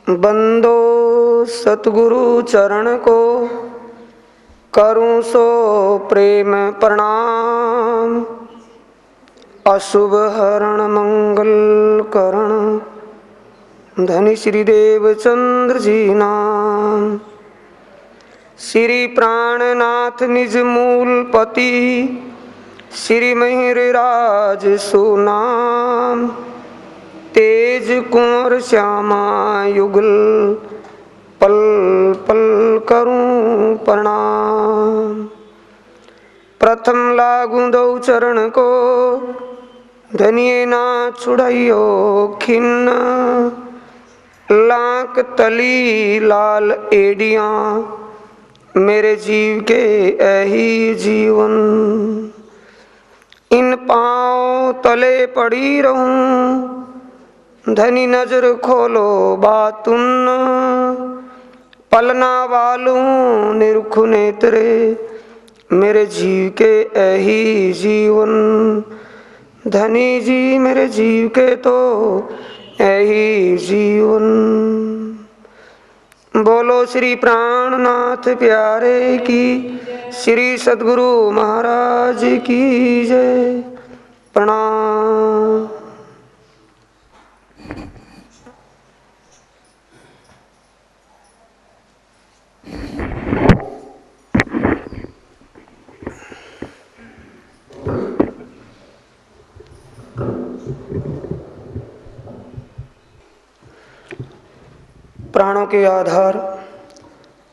बंदो सतगुरु चरण को, करूं सो प्रेम प्रणाम। अशुभ हरण मंगल करण, धनी श्री देवचंद्र जी नाम। श्री प्राणनाथ निज मूल पति, श्री महिर राज सुनाम। तेज कुंवर श्यामा युगल, पल पल करूं प्रणाम। प्रथम लागू दो चरण को, धनिये ना छुड़ाइयो खिन्न। लांक तली लाल एडियां, मेरे जीव के ऐही जीवन। इन पांव तले पड़ी रहूं, धनी नजर खोलो बातुन। पलना वालू निरखु नेत्रे, मेरे जीव के ऐही जीवन। धनी जी मेरे जीव के तो ऐही जीवन। बोलो श्री प्राणनाथ प्यारे की, श्री सद्गुरु महाराज की जय। प्रणाम। प्राणों के आधार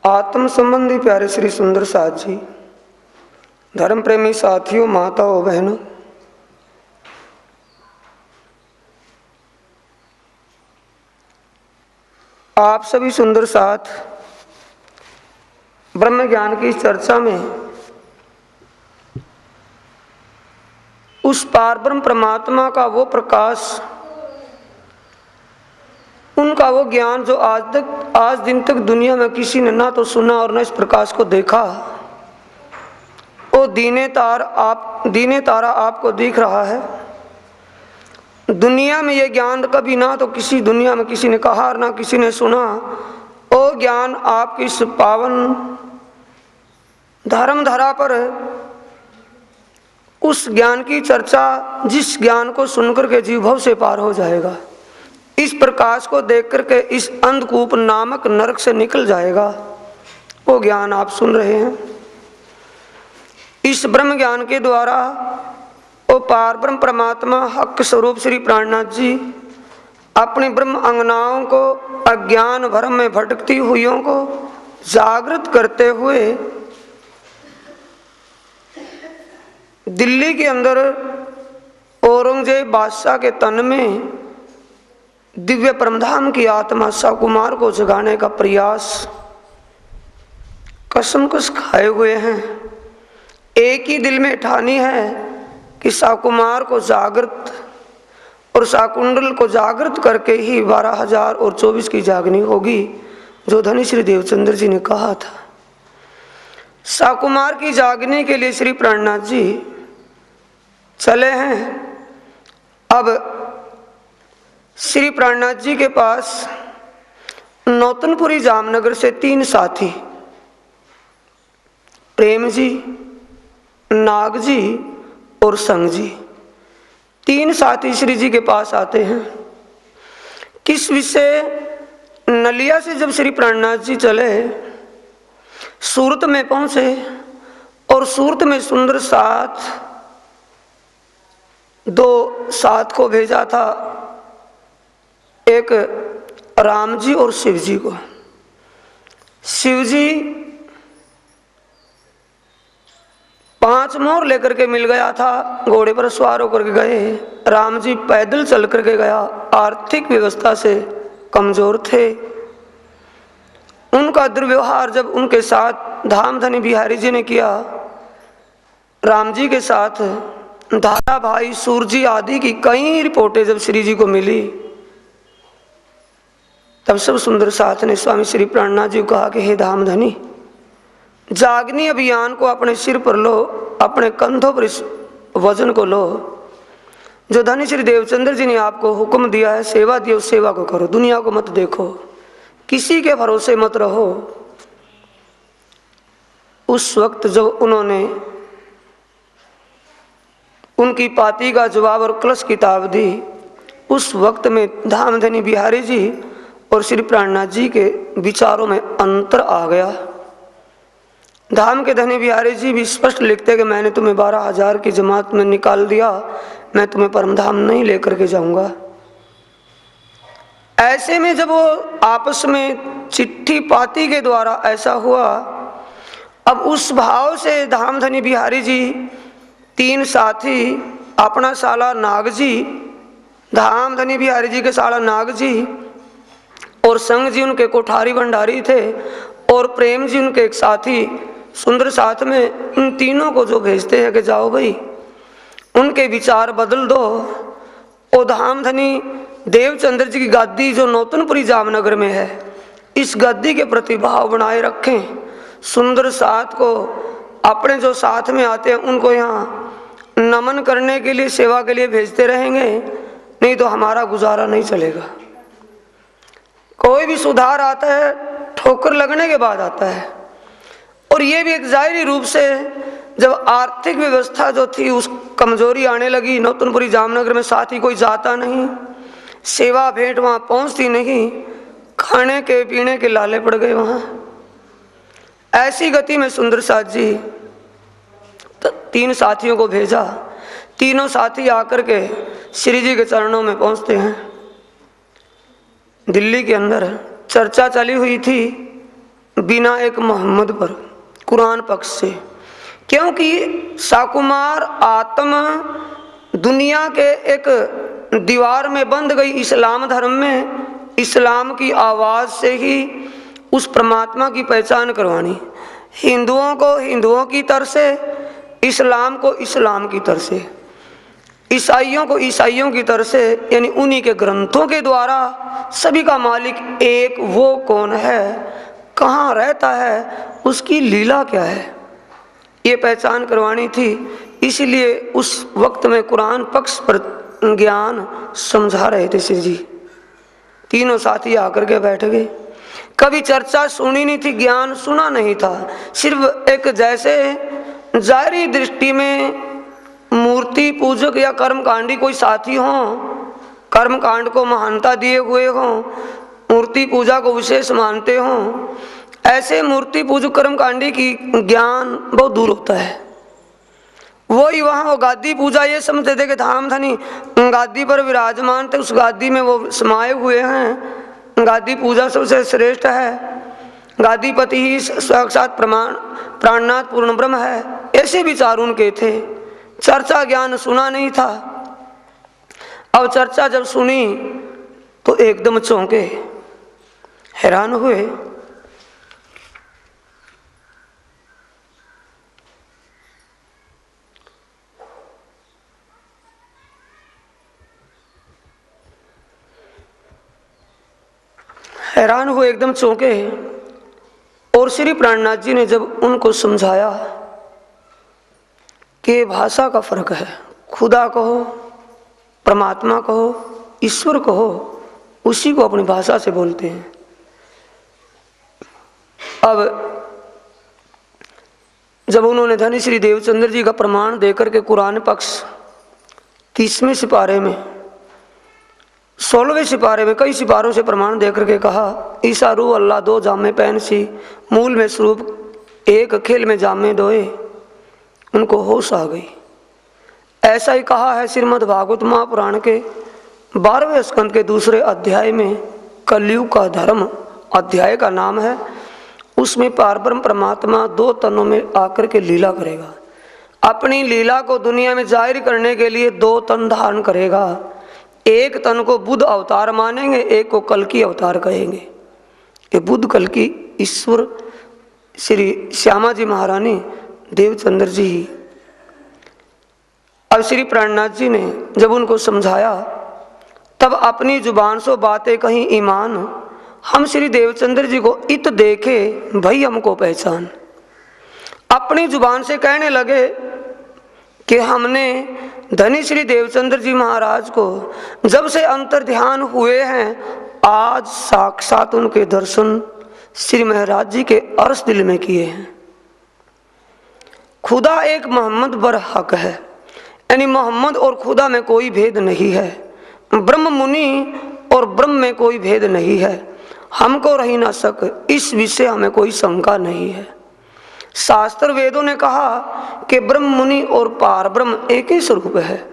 आत्म संबंधी प्यारे श्री सुंदर साथ जी, धर्म प्रेमी साथियों, माताओं बहनों, आप सभी सुंदर साथ ब्रह्म ज्ञान की चर्चा में उस पारब्रह्म परमात्मा का वो प्रकाश, उनका वो ज्ञान जो आज दिन तक दुनिया में किसी ने ना तो सुना और न इस प्रकाश को देखा, वो दीने तारा आपको दिख रहा है। दुनिया में ये ज्ञान कभी ना तो किसी दुनिया में किसी ने कहा और ना किसी ने सुना। वो ज्ञान आपकी इस पावन धर्म धरा पर उस ज्ञान की चर्चा, जिस ज्ञान को सुनकर के जीव भव से पार हो जाएगा, इस प्रकाश को देख करके इस अंधकूप नामक नरक से निकल जाएगा, वो ज्ञान आप सुन रहे हैं। इस ब्रह्म ज्ञान के द्वारा वो पार ब्रह्म परमात्मा हक स्वरूप श्री प्राणनाथ जी अपनी ब्रह्म अंगनाओं को, अज्ञान भ्रम में भटकती हुइयों को जागृत करते हुए दिल्ली के अंदर औरंगजेब बादशाह के तन में दिव्य परमधाम की आत्मा साकुमार को जगाने का प्रयास कसमकस खाए हुए हैं। एक ही दिल में ठानी है कि साकुमार को जागृत और साकुंडल को जागृत करके ही 12,024 की जागनी होगी, जो धनी श्री देवचंद्र जी ने कहा था। साकुमार की जागने के लिए श्री प्राणनाथ जी चले हैं। अब श्री प्राणनाथ जी के पास नौतनपुरी जामनगर से 3 साथी, प्रेम जी, नाग जी और संग जी, 3 साथी श्री जी के पास आते हैं। किस विषय? नलिया से जब श्री प्राणनाथ जी चले, सूरत में पहुंचे और सूरत में सुंदर साथ 2 साथ को भेजा था, एक राम जी और शिव जी को। शिव जी 5 मोर लेकर के मिल गया था, घोड़े पर सवार होकर के गए। राम जी पैदल चल करके गया, आर्थिक व्यवस्था से कमजोर थे। उनका दुर्व्यवहार जब उनके साथ धामधनी बिहारी जी ने किया, राम जी के साथ धारा भाई, सूरजी आदि की कई रिपोर्टें जब श्री जी को मिली, तब सब सुंदर साथ ने स्वामी श्री प्राणनाथ जी को कहा कि हे धामधनी, जागनी अभियान को अपने सिर पर लो, अपने कंधों पर इस वजन को लो। जो धनी श्री देवचंद्र जी ने आपको हुक्म दिया है, सेवा दी, उस सेवा को करो, दुनिया को मत देखो। किसी के भरोसे मत रहो। उस वक्त जब उन्होंने उनकी पाती का जवाब और कलश किताब दी, उस वक्त में धामधनी बिहारी जी और श्री प्राणनाथ जी के विचारों में अंतर आ गया। धाम के धनी बिहारी जी भी स्पष्ट लिखते कि मैंने तुम्हें 12,000 की जमात में निकाल दिया, मैं तुम्हें परमधाम नहीं लेकर के जाऊंगा। ऐसे में जब वो आपस में चिट्ठी पाती के द्वारा ऐसा हुआ, अब उस भाव से धामधनी बिहारी जी, 3 साथी, अपना साला नाग जी, धामधनी बिहारी जी के साला नाग जी और संग जी उनके कोठारी भंडारी थे और प्रेम जी उनके एक साथी सुंदर साथ में, उन तीनों को जो भेजते हैं कि जाओ भाई उनके विचार बदल दो। और धामधनी देवचंद्र जी की गादी जो नौतनपुरी जामनगर में है, इस गद्दी के प्रति भाव बनाए रखें। सुंदर साथ को अपने जो साथ में आते हैं उनको यहाँ नमन करने के लिए, सेवा के लिए भेजते रहेंगे, नहीं तो हमारा गुजारा नहीं चलेगा। कोई भी सुधार आता है ठोकर लगने के बाद आता है। और ये भी एक जाहिरी रूप से जब आर्थिक व्यवस्था जो थी उस कमजोरी आने लगी, नौतनपुरी जामनगर में साथी कोई जाता नहीं, सेवा भेंट वहाँ पहुँचती नहीं, खाने के पीने के लाले पड़ गए वहाँ। ऐसी गति में सुंदर साथ जी 3 साथियों को भेजा। तीनों साथी आकर के श्री जी के चरणों में पहुँचते हैं। दिल्ली के अंदर चर्चा चली हुई थी बिना एक मोहम्मद पर कुरान पक्ष से, क्योंकि साकुमार आत्मा दुनिया के एक दीवार में बंद गई इस्लाम धर्म में। इस्लाम की आवाज़ से ही उस परमात्मा की पहचान करवानी, हिंदुओं को हिंदुओं की तरह से, इस्लाम को इस्लाम की तरह से, ईसाइयों को ईसाइयों की तरह से, यानी उन्हीं के ग्रंथों के द्वारा सभी का मालिक एक, वो कौन है, कहाँ रहता है, उसकी लीला क्या है, ये पहचान करवानी थी। इसलिए उस वक्त में कुरान पक्ष पर ज्ञान समझा रहे थे श्री जी। तीनों साथी आकर के बैठ गए। कभी चर्चा सुनी नहीं थी, ज्ञान सुना नहीं था, सिर्फ एक जैसे जाहिरी दृष्टि में मूर्ति पूजक या कर्मकांडी कोई साथी हों, कर्मकांड को महानता दिए हुए हों, मूर्ति पूजा को विशेष मानते हों, ऐसे मूर्ति पूजक कर्मकांडी की ज्ञान बहुत दूर होता है। वही वहाँ वो गादी पूजा ये समझते थे कि धामधनी गादी पर विराजमान थे, उस गादी में वो समाये हुए हैं, गादी पूजा सबसे श्रेष्ठ है, गादीपति ही साक्षात प्राणनाथ पूर्ण ब्रह्म है, ऐसे विचार उनके थे। चर्चा ज्ञान सुना नहीं था। अब चर्चा जब सुनी तो एकदम चौंके, हैरान हुए। हैरान हुए, एकदम चौंके। और श्री प्राणनाथ जी ने जब उनको समझाया कि भाषा का फर्क है, खुदा कहो, परमात्मा कहो, ईश्वर कहो, उसी को अपनी भाषा से बोलते हैं। अब जब उन्होंने धनी श्री देवचंद्र जी का प्रमाण देकर के कुरान पक्ष 30वें सिपारे में, 16वें सिपारे में कई सिपारों से प्रमाण देकर के कहा, ईसा रू अल्लाह दो जामे पैन सी, मूल में स्वरूप एक, खेल में जामे दोए, उनको होश आ गई। ऐसा ही कहा है श्रीमद् भागवत महापुराण के 12वें स्कंद के 2 अध्याय में, कलयुग का धर्म अध्याय का नाम है। उसमें पारब्रह्म परमात्मा 2 तनों में आकर के लीला करेगा। अपनी लीला को दुनिया में जाहिर करने के लिए 2 तन धारण करेगा। एक तन को बुद्ध अवतार मानेंगे, एक को कल्कि अवतार कहेंगे। ये बुद्ध कल्कि ईश्वर श्री श्यामा जी महारानी देवचंद्र जी ही। अब श्री प्राणनाथ जी ने जब उनको समझाया, तब अपनी जुबान से बातें कहीं ईमान, हम श्री देवचंद्र जी को इत देखे भाई हमको पहचान। अपनी जुबान से कहने लगे कि हमने धनी श्री देवचंद्र जी महाराज को जब से अंतर ध्यान हुए हैं आज साक्षात उनके दर्शन श्री महाराज जी के अर्श दिल में किए हैं। खुदा एक मोहम्मद बर हक है, यानी मोहम्मद और खुदा में कोई भेद नहीं है। ब्रह्म मुनि और ब्रह्म में कोई भेद नहीं है। हमको रही ना सक, इस विषय हमें कोई शंका नहीं है। शास्त्र वेदों ने कहा कि ब्रह्म मुनि और पार ब्रह्म एक ही स्वरूप है।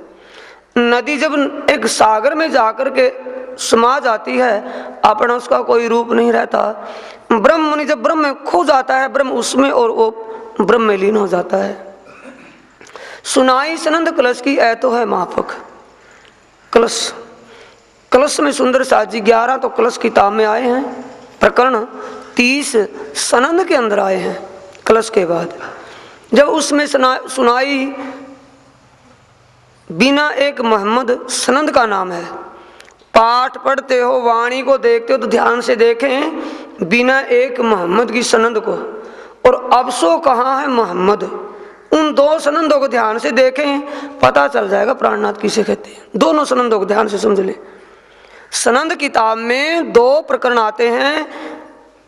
नदी जब एक सागर में जाकर के समा जाती है, अपना उसका कोई रूप नहीं रहता। ब्रह्म मुनि जब ब्रह्म में खो जाता है, ब्रह्म उसमें और वो ब्रह्म में लीन हो जाता है। सुनाई सनंद कलश की ऐ तो है माफक। कलश कलश में सुंदर साज जी 11 तो कलश किताब में आए हैं, प्रकरण 30 सनंद के अंदर आए हैं। कलश के बाद जब उसमें सुनाई बिना एक मोहम्मद सनंद का नाम है। पाठ पढ़ते हो, वाणी को देखते हो तो ध्यान से देखें बिना एक मोहम्मद की सनंद को, और अबसो कहाँ है मोहम्मद, उन दो सनंदों को ध्यान से देखें, पता चल जाएगा प्राणनाथ किसे कहते हैं। दोनों सनंदों को ध्यान से समझ ले। सनंद किताब में 2 प्रकरण आते हैं,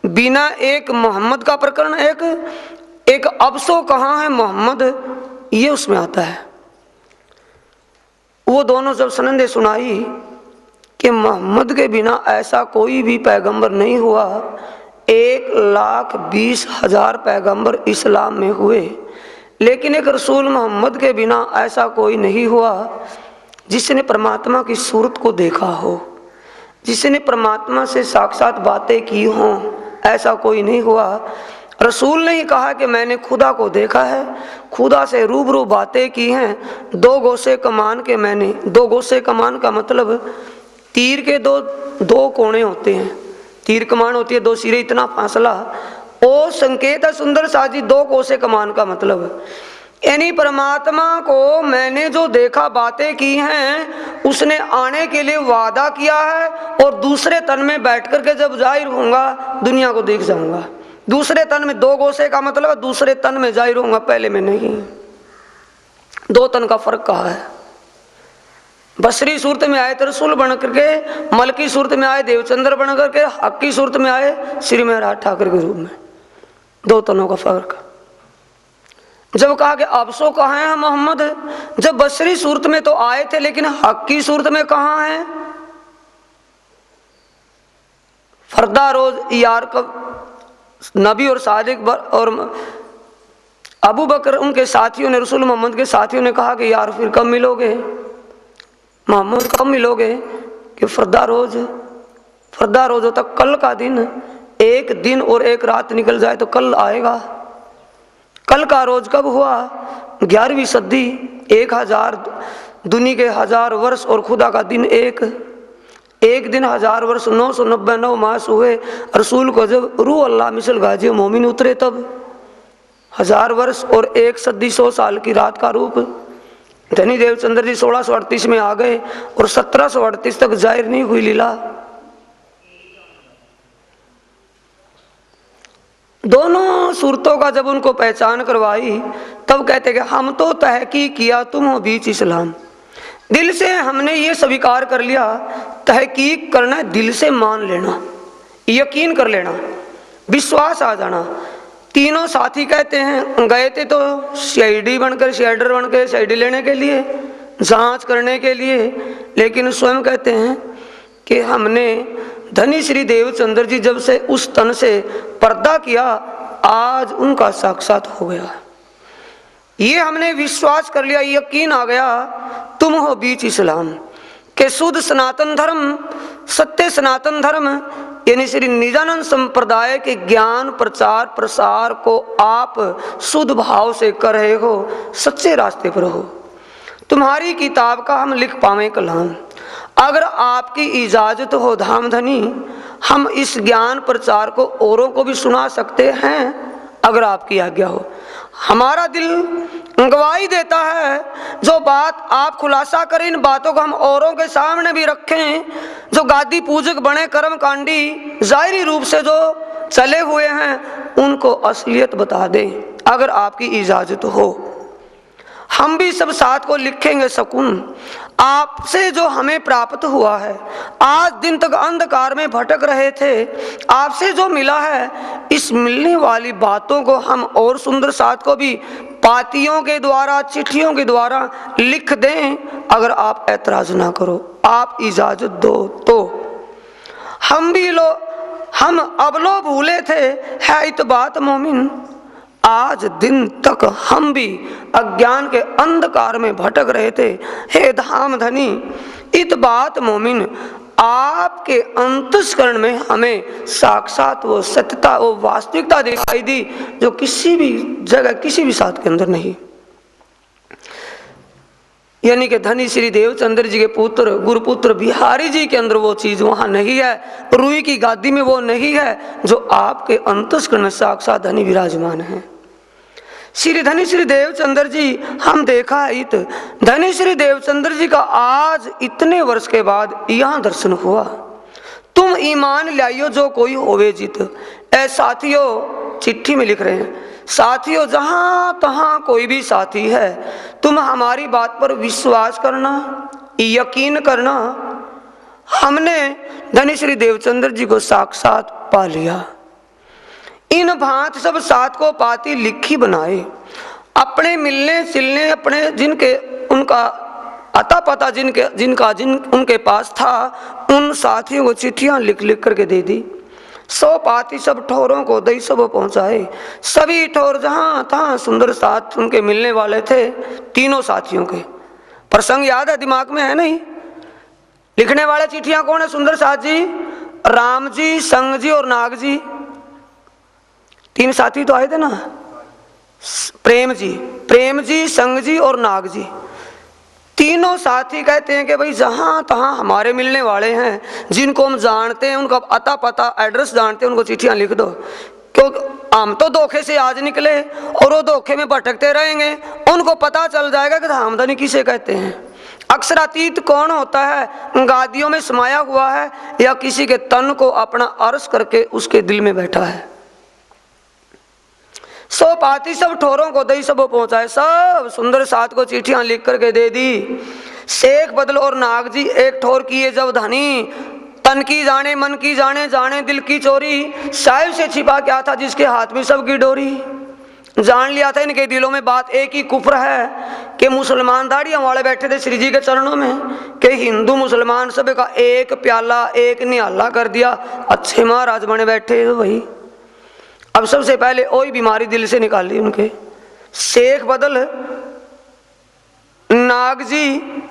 बिना एक मोहम्मद का प्रकरण, एक अबसो कहाँ है मोहम्मद, ये उसमें आता है। वो दोनों जब सनंदे सुनाई कि मोहम्मद के बिना ऐसा कोई भी पैगंबर नहीं हुआ, 1,20,000 पैगंबर इस्लाम में हुए, लेकिन एक रसूल मोहम्मद के बिना ऐसा कोई नहीं हुआ जिसने परमात्मा की सूरत को देखा हो, जिसने परमात्मा से साक्षात बातें की हों, ऐसा कोई नहीं हुआ। रसूल ने ही कहा कि मैंने खुदा को देखा है, खुदा से रूबरू बातें की हैं। 2 गोसे कमान के मैंने, 2 गोसे कमान का मतलब तीर के दो कोने होते हैं, तीर कमान होती है 2 सिरे, इतना फासला, ओ संकेत है सुंदर साजी 2 कोसे कमान का मतलब। यानी परमात्मा को मैंने जो देखा, बातें की हैं, उसने आने के लिए वादा किया है, और दूसरे तन में बैठ करके जब जाहिर होऊंगा दुनिया को देख जाऊंगा। दूसरे तन में 2 गोसे का मतलब दूसरे तन में जाहिर होऊंगा, पहले में नहीं। 2 तन का फर्क कहा है। बसरी सूरत में आए तो रसूल बन करके, मलकी सूरत में आए देवचंद्र बन करके, हक की सूरत में आए श्री महाराज ठाकुर के रूप में। 2 तनों का फर्क। जब कहा कि अबसो कहाँ है मोहम्मद, जब बसरी सूरत में तो आए थे, लेकिन हक की सूरत में कहाँ है। फरदा रोज यार कब नबी और सादिक और अबू बकर उनके साथियों ने, रसूल मोहम्मद के साथियों ने कहा कि यार फिर कब मिलोगे मोहम्मद, कब मिलोगे, कि फरदा रोज होता कल का दिन, 1 दिन और 1 रात निकल जाए तो कल आएगा। कल का रोज कब हुआ, 11वीं सदी, 1000 दुनिया के 1000 वर्ष और खुदा का दिन एक दिन 1000 वर्ष, 999 मास हुए। रसूल को जब रूह अल्लाह मिसल गाजी मोमिन उतरे तब 1000 वर्ष और 1 सदी 100 साल की रात का रूप। धनी देवचंद्र जी 1638 में आ गए और 1738 तक जाहिर नहीं हुई लीला। दोनों सूरतों का जब उनको पहचान करवाई तब कहते कि हम तो तहकीक किया, तुम हो बीच इस्लाम। दिल से हमने ये स्वीकार कर लिया, तहकीक करना है, दिल से मान लेना, यकीन कर लेना, विश्वास आ जाना। तीनों साथी कहते हैं गए थे तो सीआईडी बनकर, सीआईडर बनकर, सीआईडी लेने के लिए, जांच करने के लिए, लेकिन स्वयं कहते हैं कि हमने धनी श्री देवचंद्र जी जब से उस तन से पर्दा किया, आज उनका साक्षात हो गया। ये हमने विश्वास कर लिया, यकीन आ गया, तुम हो बीच इस्लाम के शुद्ध सनातन धर्म, सत्य सनातन धर्म, यानी श्री निजानंद संप्रदाय के ज्ञान प्रचार प्रसार को आप शुद्ध भाव से कर रहे हो, सच्चे रास्ते पर हो। तुम्हारी किताब का हम लिख पावे कलाम, अगर आपकी इजाजत हो धाम धनी, हम इस ज्ञान प्रचार को औरों को भी सुना सकते हैं, अगर आपकी आज्ञा हो। हमारा दिल गवाही देता है, जो बात आप खुलासा करें, इन बातों को हम औरों के सामने भी रखें। जो गादी पूजक बने कर्म कांडी जाहिरी रूप से जो चले हुए हैं, उनको असलियत बता दें, अगर आपकी इजाजत हो। हम भी सब साथ को लिखेंगे सकून, आपसे जो हमें प्राप्त हुआ है, आज दिन तक अंधकार में भटक रहे थे, आपसे जो मिला है, इस मिलने वाली बातों को हम और सुंदर साथ को भी पातियों के द्वारा, चिट्ठियों के द्वारा लिख दें, अगर आप ऐतराज ना करो, आप इजाजत दो तो। हम अब लो भूले थे है इत बात मोमिन, आज दिन तक हम भी अज्ञान के अंधकार में भटक रहे थे। हे धाम धनी इत बात मोमिन, आपके अंतस्करण में हमें साक्षात वो सत्यता, वो वास्तविकता दिखाई दी जो किसी भी जगह, किसी भी साथ के अंदर नहीं। यानी कि धनी श्री देवचंद्र जी के पुत्र गुरुपुत्र बिहारी जी के अंदर वो चीज वहां नहीं है, रूई की गादी में वो नहीं है जो आपके अंतस्करण में साक्षात धनी विराजमान है। श्री धनी श्री देवचंद्र जी हम देखा है इत धनी श्री देवचंद्र जी का आज इतने वर्ष के बाद यहाँ दर्शन हुआ। तुम ईमान लाइयो जो कोई होवे जित, ऐ साथियों चिट्ठी में लिख रहे हैं, साथियों जहां तहां कोई भी साथी है, तुम हमारी बात पर विश्वास करना, यकीन करना। हमने धनी श्री देवचंद्र जी को साक्षात पा लिया। इन भांत सब साथ को पाती लिखी बनाए, अपने मिलने सिलने, अपने जिनके उनका अता पता उनके पास था, उन साथियों को चिट्ठियां लिख लिख करके दे दी। 100 पाती सब ठोरों को दई सब पहुंचाए, सभी ठोर जहां तहां सुंदर साथ उनके मिलने वाले थे। तीनों साथियों के प्रसंग याद है, दिमाग में है नहीं? लिखने वाले चिट्ठियां कौन है? सुंदर साथ जी, राम जी, संग जी और नाग जी। 3 साथी तो आए थे ना, प्रेम जी, संग जी और नाग जी। तीनों साथी कहते हैं कि भाई जहां तहां हमारे मिलने वाले हैं, जिनको हम जानते हैं, उनका अता पता एड्रेस जानते हैं, उनको चिट्ठियां लिख दो। क्योंकि हम तो धोखे से आज निकले और वो धोखे में भटकते रहेंगे, उनको पता चल जाएगा कि धामधनी किसे कहते हैं। अक्षरातीत कौन होता है? गादियों में समाया हुआ है या किसी के तन को अपना अर्श करके उसके दिल में बैठा है। 100 पाती सब ठोरों को दई सब पहुंचाए, सब सुंदर साथ को चिट्ठियां लिख करके दे दी। शेख बदल और नाग जी एक ठोर किए जब धनी, तन की जाने मन की जाने, जाने दिल की चोरी। साहिब से छिपा क्या था जिसके हाथ में सबकी डोरी। जान लिया था इनके दिलों में बात एक ही कुफ्र है कि मुसलमान दाढ़ियां वाले बैठे थे श्री जी के चरणों में, कि हिंदू मुसलमान सब का एक प्याला एक निहाला कर दिया। अच्छे महाराज बने बैठे तो वही। अब सबसे पहले वही बीमारी दिल से निकाली उनके। शेख बदल नाग जी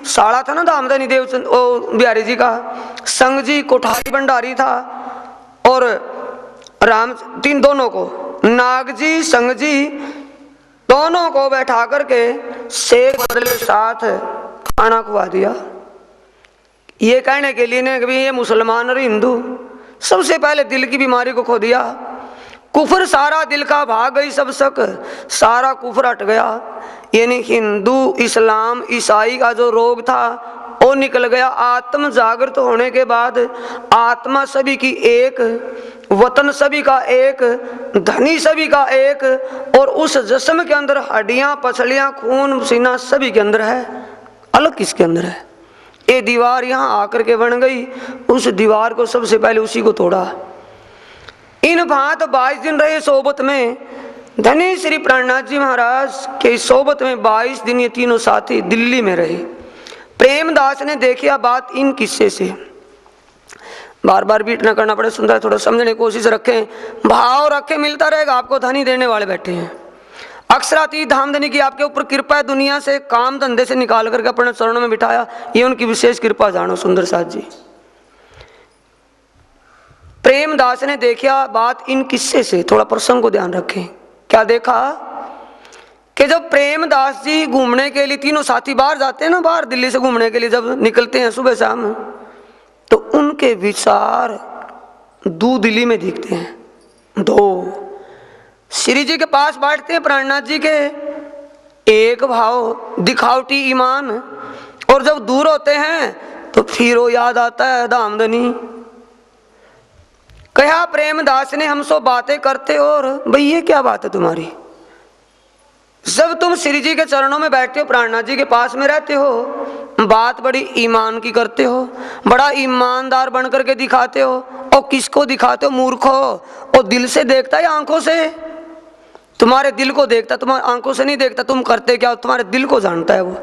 साड़ा था ना धामधनी देवचंद बिहारी जी का, संग जी कोठारी भंडारी था, और राम तीन दोनों को, नाग जी संग जी दोनों को बैठा करके शेख बदल के साथ खाना खुआ दिया। ये कहने के लिए ना कि ये मुसलमान और हिंदू, सबसे पहले दिल की बीमारी को खो दिया। कुफर सारा दिल का भाग गई, सब शक सारा कुफर हट गया। यानी हिंदू इस्लाम ईसाई का जो रोग था वो निकल गया। आत्म जागृत होने के बाद आत्मा सभी की एक, वतन सभी का एक, धनी सभी का एक, और उस जिस्म के अंदर हड्डियां पसलियां खून पसीना सभी के अंदर है, अलग किसके अंदर है? ये दीवार यहाँ आकर के बन गई, उस दीवार को सबसे पहले उसी को तोड़ा। इन भांत 22 दिन रहे सोबत में। धनी श्री प्राणनाथ जी महाराज के सोबत में 22 दिन ये तीनों साथी दिल्ली में रहे। प्रेमदास ने देखिया बात इन किस्से से, बार बार बीट ना करना पड़े, सुंदर थोड़ा समझने की कोशिश रखें, भाव रखें, मिलता रहेगा आपको। धनी देने वाले बैठे हैं। अक्षरातीत धामधनी की आपके ऊपर कृपा है, दुनिया से काम धंधे से निकाल करके अपने चरणों में बिठाया, ये उनकी विशेष कृपा जानो सुंदर साथ जी। प्रेमदास ने देखा बात इन किस्से से, थोड़ा प्रसंग को ध्यान रखें। क्या देखा कि जब प्रेमदास जी घूमने के लिए, तीनों साथी बाहर जाते हैं ना, बाहर दिल्ली से घूमने के लिए जब निकलते हैं सुबह शाम, तो उनके विचार दो दिल्ली में दिखते हैं। दो श्री जी के पास बैठते हैं प्राणनाथ जी के, एक भाव दिखावटी ईमान, और जब दूर होते हैं तो फिर वो याद आता है धामधनी। कहा प्रेमदास ने, हम सो बातें करते और भाई ये क्या बात है तुम्हारी? जब तुम श्री जी के चरणों में बैठते हो, प्राणनाथ जी के पास में रहते हो, बात बड़ी ईमान की करते हो, बड़ा ईमानदार बन करके दिखाते हो। और किसको दिखाते हो मूर्खो? और दिल से देखता है आंखों से? तुम्हारे दिल को देखता, तुम्हारी आंखों से नहीं देखता। तुम करते क्या हो तुम्हारे दिल को जानता है वो।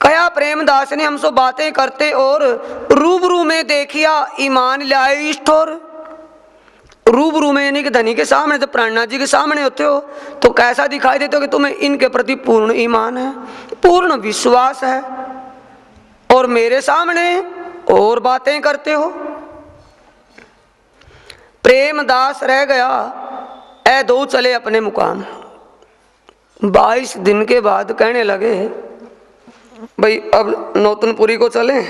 कया प्रेमदास ने हमसे बातें करते और रूबरू में देखिया ईमान लाए इष्टोर। रूबरू में यानी कि धनी के सामने, जब प्राणनाथ जी के सामने होते हो तो कैसा दिखाई देते हो कि तुम्हें इनके प्रति पूर्ण ईमान है, पूर्ण विश्वास है, और मेरे सामने और बातें करते हो। प्रेमदास रह गया, ऐ दो चले अपने मुकाम। 22 दिन के बाद कहने लगे भाई अब नौतनपुरी को चलें।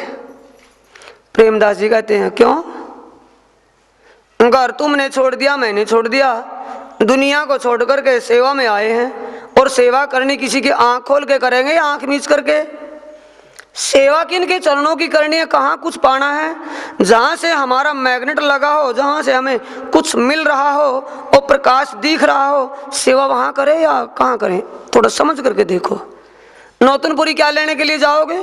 प्रेमदास जी कहते हैं क्यों? घर तुमने छोड़ दिया, मैंने छोड़ दिया, दुनिया को छोड़ करके सेवा में आए हैं, और सेवा करनी किसी की आंख खोल के करेंगे या आंख मीच करके? सेवा किन के चरणों की करनी है? कहाँ कुछ पाना है? जहाँ से हमारा मैग्नेट लगा हो, जहाँ से हमें कुछ मिल रहा हो और प्रकाश दिख रहा हो, सेवा वहाँ करें या कहाँ करें? थोड़ा समझ करके देखो। नौतनपुरी क्या लेने के लिए जाओगे?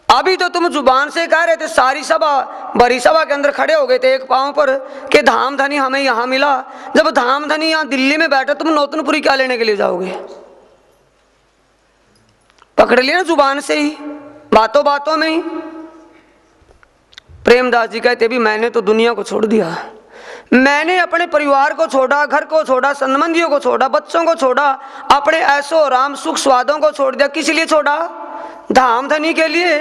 अभी तो तुम जुबान से कह रहे थे, सारी सभा बड़ी सभा के अंदर खड़े हो गए थे एक पांव पर कि धाम धनी हमें यहाँ मिला। जब धाम धनी यहाँ दिल्ली में बैठे, तुम नौतनपुरी क्या लेने के लिए जाओगे? पकड़ लिया ना जुबान से ही, बातों बातों में ही। प्रेमदास जी कहते भी मैंने तो दुनिया को छोड़ दिया, मैंने अपने परिवार को छोड़ा, घर को छोड़ा, संबंधियों को छोड़ा, बच्चों को छोड़ा, अपने ऐसो राम सुख स्वादों को छोड़ दिया। किस लिए छोड़ा? धाम धनी के लिए,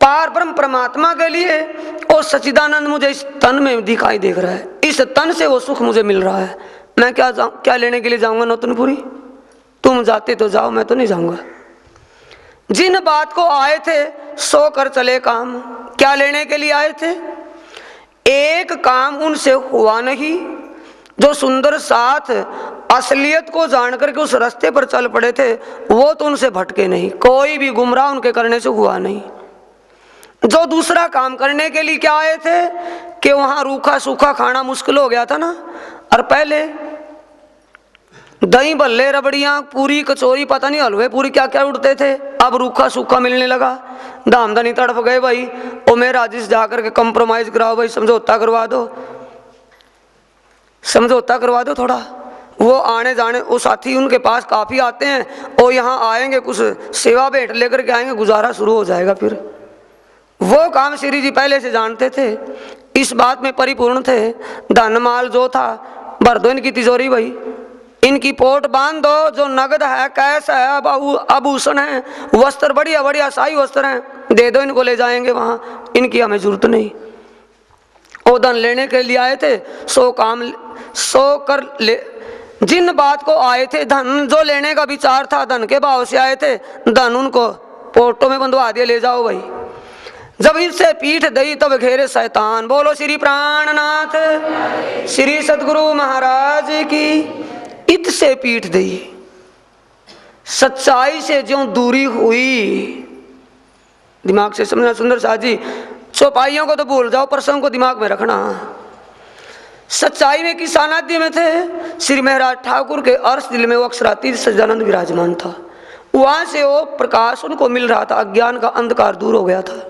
पार ब्रह्म परमात्मा के लिए। और सच्चिदानंद मुझे इस तन में दिखाई देख रहा है, इस तन से वो सुख मुझे मिल रहा है। मैं क्या लेने के लिए जाऊंगा नौतनपुरी? तुम जाते तो जाओ, मैं तो नहीं जाऊंगा। जिन बात को आए थे सो कर चले काम। क्या लेने के लिए आए थे? एक काम उनसे हुआ नहीं। जो सुंदर साथ असलियत को जान करके उस रास्ते पर चल पड़े थे, वो तो उनसे भटके नहीं। कोई भी गुमराह उनके करने से हुआ नहीं। जो दूसरा काम करने के लिए क्या आए थे कि वहां रूखा सूखा खाना मुश्किल हो गया था ना, और पहले दही भल्ले रबड़ियां पूरी कचौरी पता नहीं हलवे पूरी क्या क्या उड़ते थे, अब रूखा सूखा मिलने लगा। धामधनी तड़प गए भाई, ओ मेरा जिस जाकर के कंप्रोमाइज कराओ भाई, समझौता करवा दो, समझौता करवा दो थोड़ा। वो आने जाने वो साथी उनके पास काफ़ी आते हैं, और यहाँ आएंगे कुछ सेवा भेंट लेकर के आएंगे, गुजारा शुरू हो जाएगा। फिर वो काम श्री जी पहले से जानते थे, इस बात में परिपूर्ण थे। धन माल जो था भर दो इनकी तिजोरी भाई, इनकी पोट बांध दो, जो नगद है, कैश है, आभूषण है, वस्त्र बढ़िया बढ़िया शाही वस्त्र हैं, दे दो इनको, ले जाएंगे वहाँ, इनकी हमें जरूरत नहीं। वो धन लेने के लिए आए थे, सो काम सो कर ले। जिन बात को आए थे, धन जो लेने का विचार था, धन के भाव से आए थे, धन उनको पोटों में बंधवा दिया, ले जाओ भाई। जब इससे पीठ दई तब घेरे शैतान। बोलो श्री प्राणनाथ श्री सद्गुरु महाराज की। इत से पीठ दई, सच्चाई से जो दूरी हुई। दिमाग से समझना सुंदर साथ जी, चौपाइयों को तो भूल जाओ, प्रसंग को दिमाग में रखना। सच्चाई में किस सानिध्य में थे? श्री महाराज ठाकुर के अर्श दिल में वो अक्षरातीत सच्चिदानंद विराजमान था। वहां से वो प्रकाश उनको मिल रहा था, अज्ञान का अंधकार दूर हो गया था।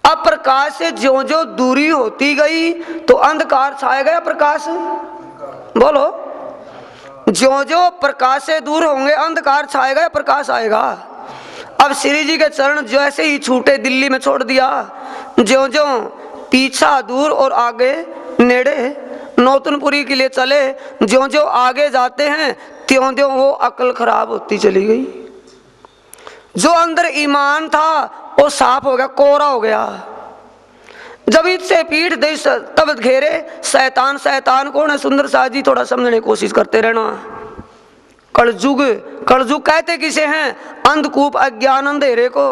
अब प्रकाश से ज्यों ज्यों दूरी होती गई तो अंधकार छाया गया, प्रकाश बोलो, ज्यों ज्यों प्रकाश से दूर होंगे अंधकार छाएगा या प्रकाश आएगा? अब श्री जी के चरण जैसे ही छूटे, दिल्ली में छोड़ दिया, ज्यों ज्यों पीछा दूर और आगे नेड़े, नौतनपुरी के लिए चले, ज्यों ज्यों आगे जाते हैं त्यों त्यों वो अकल खराब होती चली गई। जो अंदर ईमान था वो साफ हो गया, कोरा हो गया। जब इससे पीठ दे तब घेरे शैतान। शैतान कौन है? सुंदर साथ जी थोड़ा समझने की कोशिश करते रहना। कलयुग, कलयुग कहते किसे हैं? अंधकूप अज्ञान अंधेरे को।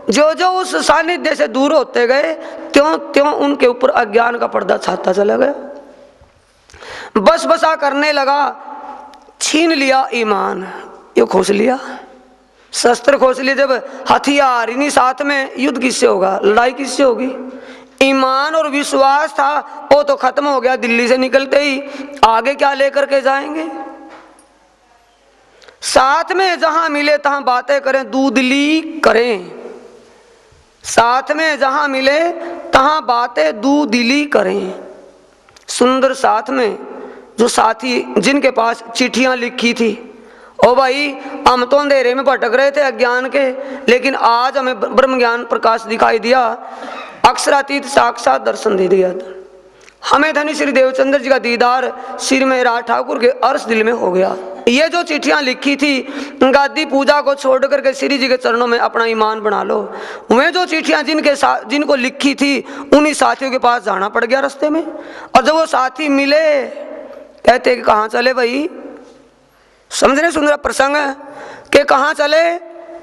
जो जो उस सानिध्य से दूर होते गए त्यों त्यों उनके ऊपर अज्ञान का पर्दा छाता चला गया, बस बसा करने लगा। छीन लिया ईमान, ये खोस लिया, शस्त्र खोस लिए। जब हथियार इन्हीं साथ में, युद्ध किससे होगा? लड़ाई किससे होगी? ईमान और विश्वास था वो तो खत्म हो गया। दिल्ली से निकलते ही आगे क्या लेकर के जाएंगे? साथ में जहां मिले तहां बातें करें, दूधली करें। साथ में जहां मिले तहां बातें दूधली करें। सुंदर साथ में जो साथी जिनके पास चिट्ठियां लिखी थी, ओ भाई हम तो अंधेरे में भटक रहे थे अज्ञान के, लेकिन आज हमें ब्रह्म ज्ञान प्रकाश दिखाई दिया, अक्षरातीत साक्षात दर्शन दे दिया। हमें धनी श्री देवचंद्र जी का दीदार श्री महाराज ठाकुर के अर्श दिल में हो गया। ये जो चिट्ठियां लिखी थी, गादी पूजा को छोड़ करके श्री जी के चरणों में अपना ईमान बना लो। वे जो चिट्ठियां जिनको लिखी थी, उन्हीं साथियों के पास जाना पड़ गया रास्ते में। और जब वो साथी मिले, कहते कि कहाँ चले भाई, समझ रहे सुंदर प्रसंग है कि कहाँ चले,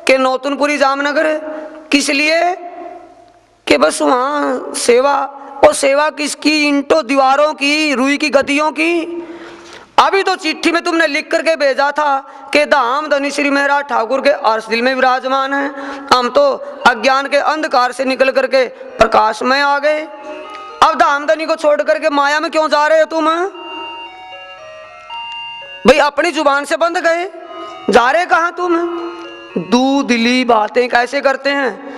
कि नौतनपुरी जामनगर। किस लिए? कि बस वहाँ सेवा। और सेवा किसकी? ईंटों दीवारों की, रुई की गद्दियों की। अभी तो चिट्ठी में तुमने लिख करके भेजा था कि धाम धनी श्री महाराज ठाकुर के अर्श दिल में विराजमान है। हम तो अज्ञान के अंधकार से निकल करके प्रकाश में आ गए। अब धाम धनी को छोड़ करके माया में क्यों जा रहे हो तुम? भाई अपनी जुबान से बंद गए, जा रहे कहां तुम? दूधली बातें कैसे करते हैं।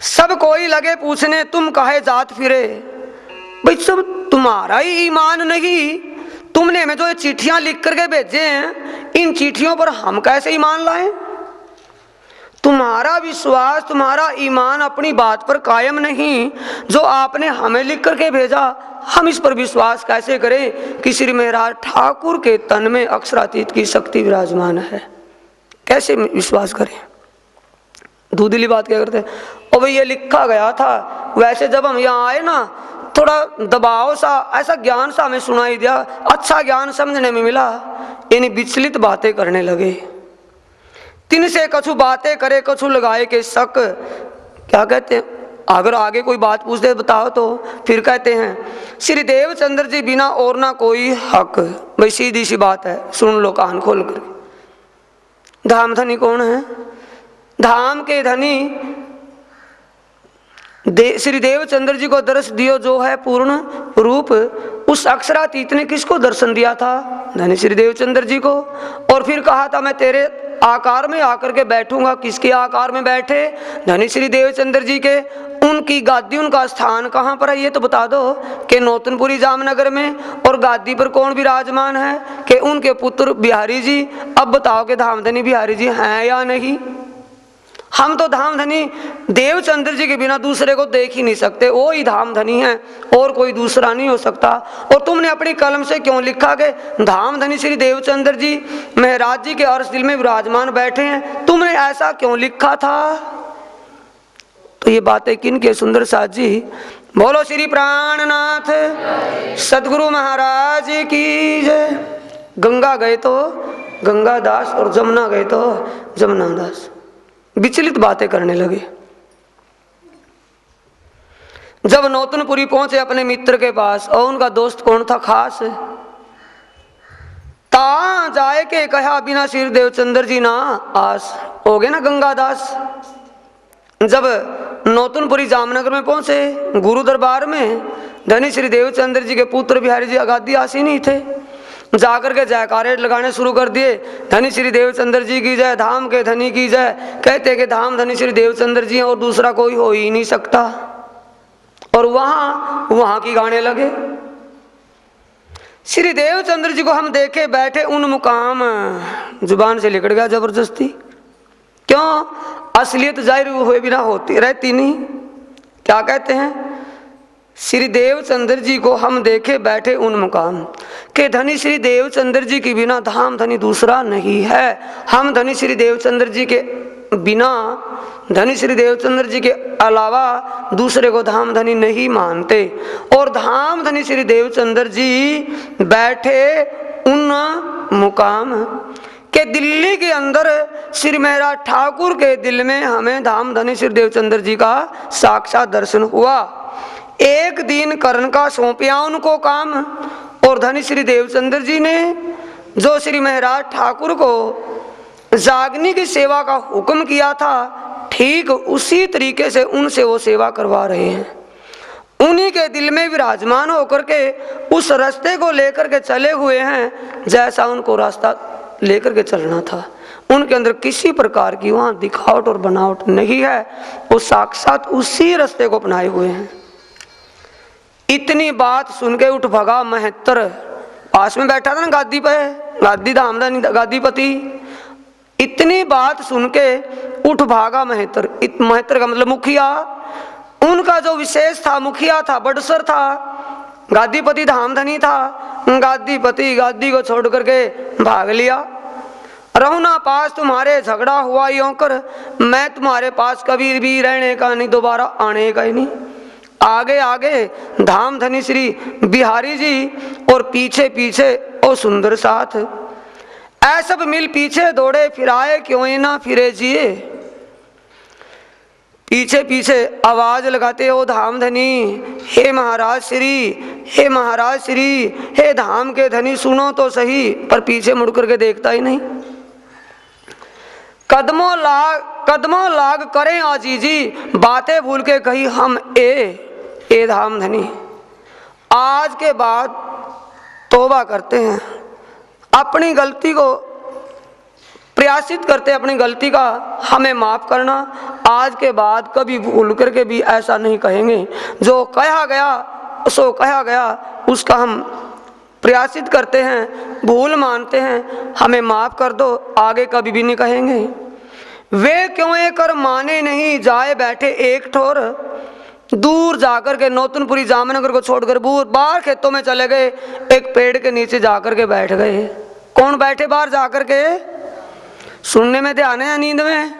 सब कोई लगे पूछने तुम काहे जात फिरे। भाई सब तुम्हारा ही ईमान नहीं, तुमने हमें जो ये चिट्ठियां लिख करके भेजे हैं, इन चिट्ठियों पर हम कैसे ईमान लाएं? तुम्हारा विश्वास, तुम्हारा ईमान अपनी बात पर कायम नहीं, जो आपने हमें लिख करके भेजा, हम इस पर विश्वास कैसे करें कि श्री महाराज ठाकुर के तन में अक्षरातीत की शक्ति विराजमान है? कैसे विश्वास करें? दूधली बात क्या करते हैं? और भाई ये लिखा गया था। वैसे जब हम यहाँ आए ना, थोड़ा दबाव सा, ऐसा ज्ञान सा हमें सुनाई दिया, अच्छा ज्ञान समझने में मिला। यानी विचलित बातें करने लगे। तिन से कछु बातें करे, कछु लगाए के शक। क्या कहते हैं? अगर आगे कोई बात पूछते बताओ तो फिर कहते हैं श्री देवचंद्र जी बिना और ना कोई हक। भाई सीधी सी बात है, सुन लो कान खोल कर। धाम धनी कौन है? धाम के धनी श्री देवचंद्र जी को दर्श दियो जो है पूर्ण रूप। उस अक्षरातीत ने किसको दर्शन दिया था? धनी श्री देवचंद्र जी को। और फिर कहा था मैं तेरे आकार में आकर के बैठूंगा। किसके आकार में बैठे? धनी श्री देवचंद्र जी के। उनकी गादी, उनका स्थान कहाँ पर है ये तो बता दो। कि नौतनपुरी जामनगर में। और गादी पर कौन विराजमान है? कि उनके पुत्र बिहारी जी। अब बताओ कि धामधनी बिहारी जी हैं या नहीं? हम तो धामधनी देवचंद्र जी के बिना दूसरे को देख ही नहीं सकते, वो ही धामधनी है, और कोई दूसरा नहीं हो सकता। और तुमने अपनी कलम से क्यों लिखा कि धामधनी श्री देवचंद्र जी महाराज जी के अर्श दिल में विराजमान बैठे हैं? तुमने ऐसा क्यों लिखा था? तो ये बातें किन के? सुंदर साथ जी। बोलो श्री प्राणनाथ सदगुरु महाराज की जय। गंगा गए तो गंगादास और जमुना गए तो जमुनादास। विचलित बातें करने लगे। जब नौतनपुरी पहुंचे अपने मित्र के पास, और उनका दोस्त कौन था खास? ता जाए के कहा बिना श्री देवचंद्र जी ना आस। हो गए ना गंगादास। जब नौतनपुरी जामनगर में पहुंचे, गुरु दरबार में धनी श्री देवचंद्र जी के पुत्र बिहारी जी अगाधी आसी नहीं थे। जाकर के जयकारे लगाने शुरू कर दिए। धनी श्री देवचंद्र जी की जय, धाम के धनी की जय। कहते कि धाम धनी श्री देवचंद्र जी और दूसरा कोई हो ही नहीं सकता। और वहां की गाने लगे। श्री देवचंद्र जी को हम देखे बैठे उन मुकाम, जुबान से निकल गया जबरदस्ती। क्यों? असलियत जाहिर हुए बिना होती रहती नहीं। क्या कहते हैं? श्री देवचंद्र जी को हम देखे बैठे उन मुकाम के धनी श्री देवचंद्र जी के बिना धाम धनी दूसरा नहीं है। हम धनी श्री देवचंद्र जी के बिना, धनी श्री देवचंद्र जी के अलावा दूसरे को धाम धनी नहीं मानते। और धाम धनी श्री देवचंद्र जी बैठे उन मुकाम के दिल्ली के अंदर श्री महाराज ठाकुर के दिल में हमें धाम धनी श्री देवचंद्र जी का साक्षात दर्शन हुआ। एक दिन करण का सौंपया उनको काम। और धनी श्री देवचंद्र जी ने जो श्री महाराज ठाकुर को जागनी की सेवा का हुक्म किया था, ठीक उसी तरीके से उनसे वो सेवा करवा रहे हैं। उन्हीं के दिल में विराजमान होकर के उस रास्ते को लेकर के चले हुए हैं, जैसा उनको रास्ता लेकर के चलना था। उनके अंदर किसी प्रकार की वहाँ दिखावट और बनावट नहीं है, वो साक्षात उसी रास्ते को अपनाए हुए हैं। इतनी बात सुन के उठ भगा महत्तर, पास में बैठा था ना गादी पे, गादी धामधनी गादीपति। इतनी बात सुन के उठ भागा महत्तर। महत्तर का मतलब मुखिया, उनका जो विशेष था, मुखिया था, बड़सर था, गादीपति धामधनी था। गादीपति गादी को छोड़ करके भाग लिया। रहूं ना पास तुम्हारे, झगड़ा हुआ यूं कर, मैं तुम्हारे पास कभी भी रहने का नहीं, दोबारा आने का ही नहीं। आगे आगे धामधनी श्री बिहारी जी और पीछे पीछे ओ सुंदर साथ। ऐ सब मिल पीछे दौड़े, फिर आए क्यों ना फिरे जिए। पीछे पीछे आवाज लगाते ओ धामधनी, हे महाराज श्री, हे महाराज श्री, हे धाम के धनी सुनो तो सही। पर पीछे मुड़ करके देखता ही नहीं। कदमों लाग करें आजीजी, बातें भूल के कही हम ए धामधनी। आज के बाद तौबा करते हैं, अपनी गलती को प्रयासित करते, अपनी गलती का हमें माफ करना। आज के बाद कभी भूल करके भी ऐसा नहीं कहेंगे। जो कहा गया सो कहा गया, उसका हम प्रयासित करते हैं, भूल मानते हैं, हमें माफ कर दो, आगे कभी भी नहीं कहेंगे। वे क्यों ये कर माने नहीं, जाए बैठे एक ठोर, दूर जाकर के नौतनपुरी जामनगर को छोड़कर बाहर खेतों में चले गए, एक पेड़ के नीचे जाकर के बैठ गए। कौन बैठे बाहर जाकर के? सुनने में ध्यान है, नींद में?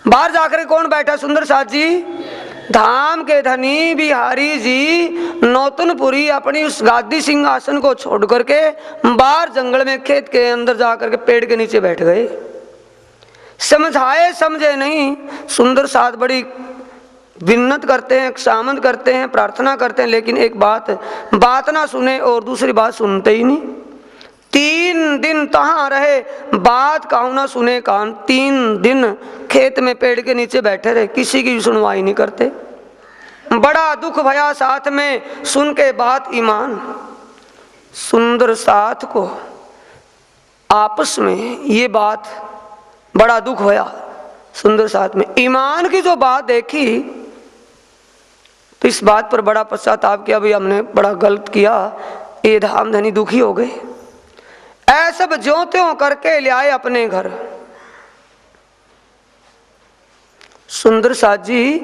बाहर जाकर के कौन बैठा? सुंदर साथ जी, धाम के धनी बिहारी जी नौतनपुरी अपनी उस गादी सिंहासन को छोड़ करके बाहर जंगल में खेत के अंदर जाकर के पेड़ के नीचे बैठ गए। समझाए समझे नहीं। सुंदर साथ बड़ी विन्नत करते हैं, क्षामंत करते हैं, प्रार्थना करते हैं, लेकिन एक बात ना सुने और दूसरी बात सुनते ही नहीं। 3 दिन तहां रहे, बात काहू ना सुने कान। 3 दिन खेत में पेड़ के नीचे बैठे रहे, किसी की सुनवाई नहीं करते। बड़ा दुख भया साथ में सुन के बात ईमान। सुंदर साथ को आपस में ये बात बड़ा दुख भया। सुंदर साथ में ईमान की जो बात देखी तो इस बात पर बड़ा पश्चाताप किया, भाई हमने बड़ा गलत किया। ये धामधनी दुखी हो गए। ऐसा ज्यों त्यों करके ले आए अपने घर। सुंदर साथ जी,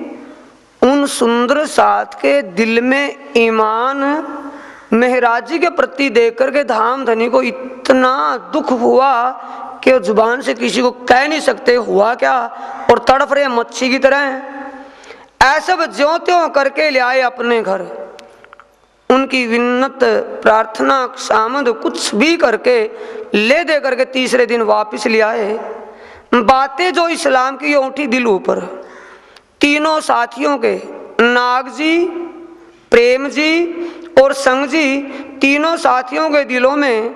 उन सुंदर साथ के दिल में ईमान मेहराज जी के प्रति देख करके धामधनी को इतना दुख हुआ कि जुबान से किसी को कह नहीं सकते हुआ क्या, और तड़प रहे मच्छी की तरह। ऐसा ज्यों त्यों करके ले आए अपने घर। उनकी विन्नत प्रार्थना सामद कुछ भी करके ले दे करके तीसरे दिन वापस ले आए। बातें जो इस्लाम की उठी दिल ऊपर। तीनों साथियों के, नाग जी, प्रेम जी और संग जी, तीनों साथियों के दिलों में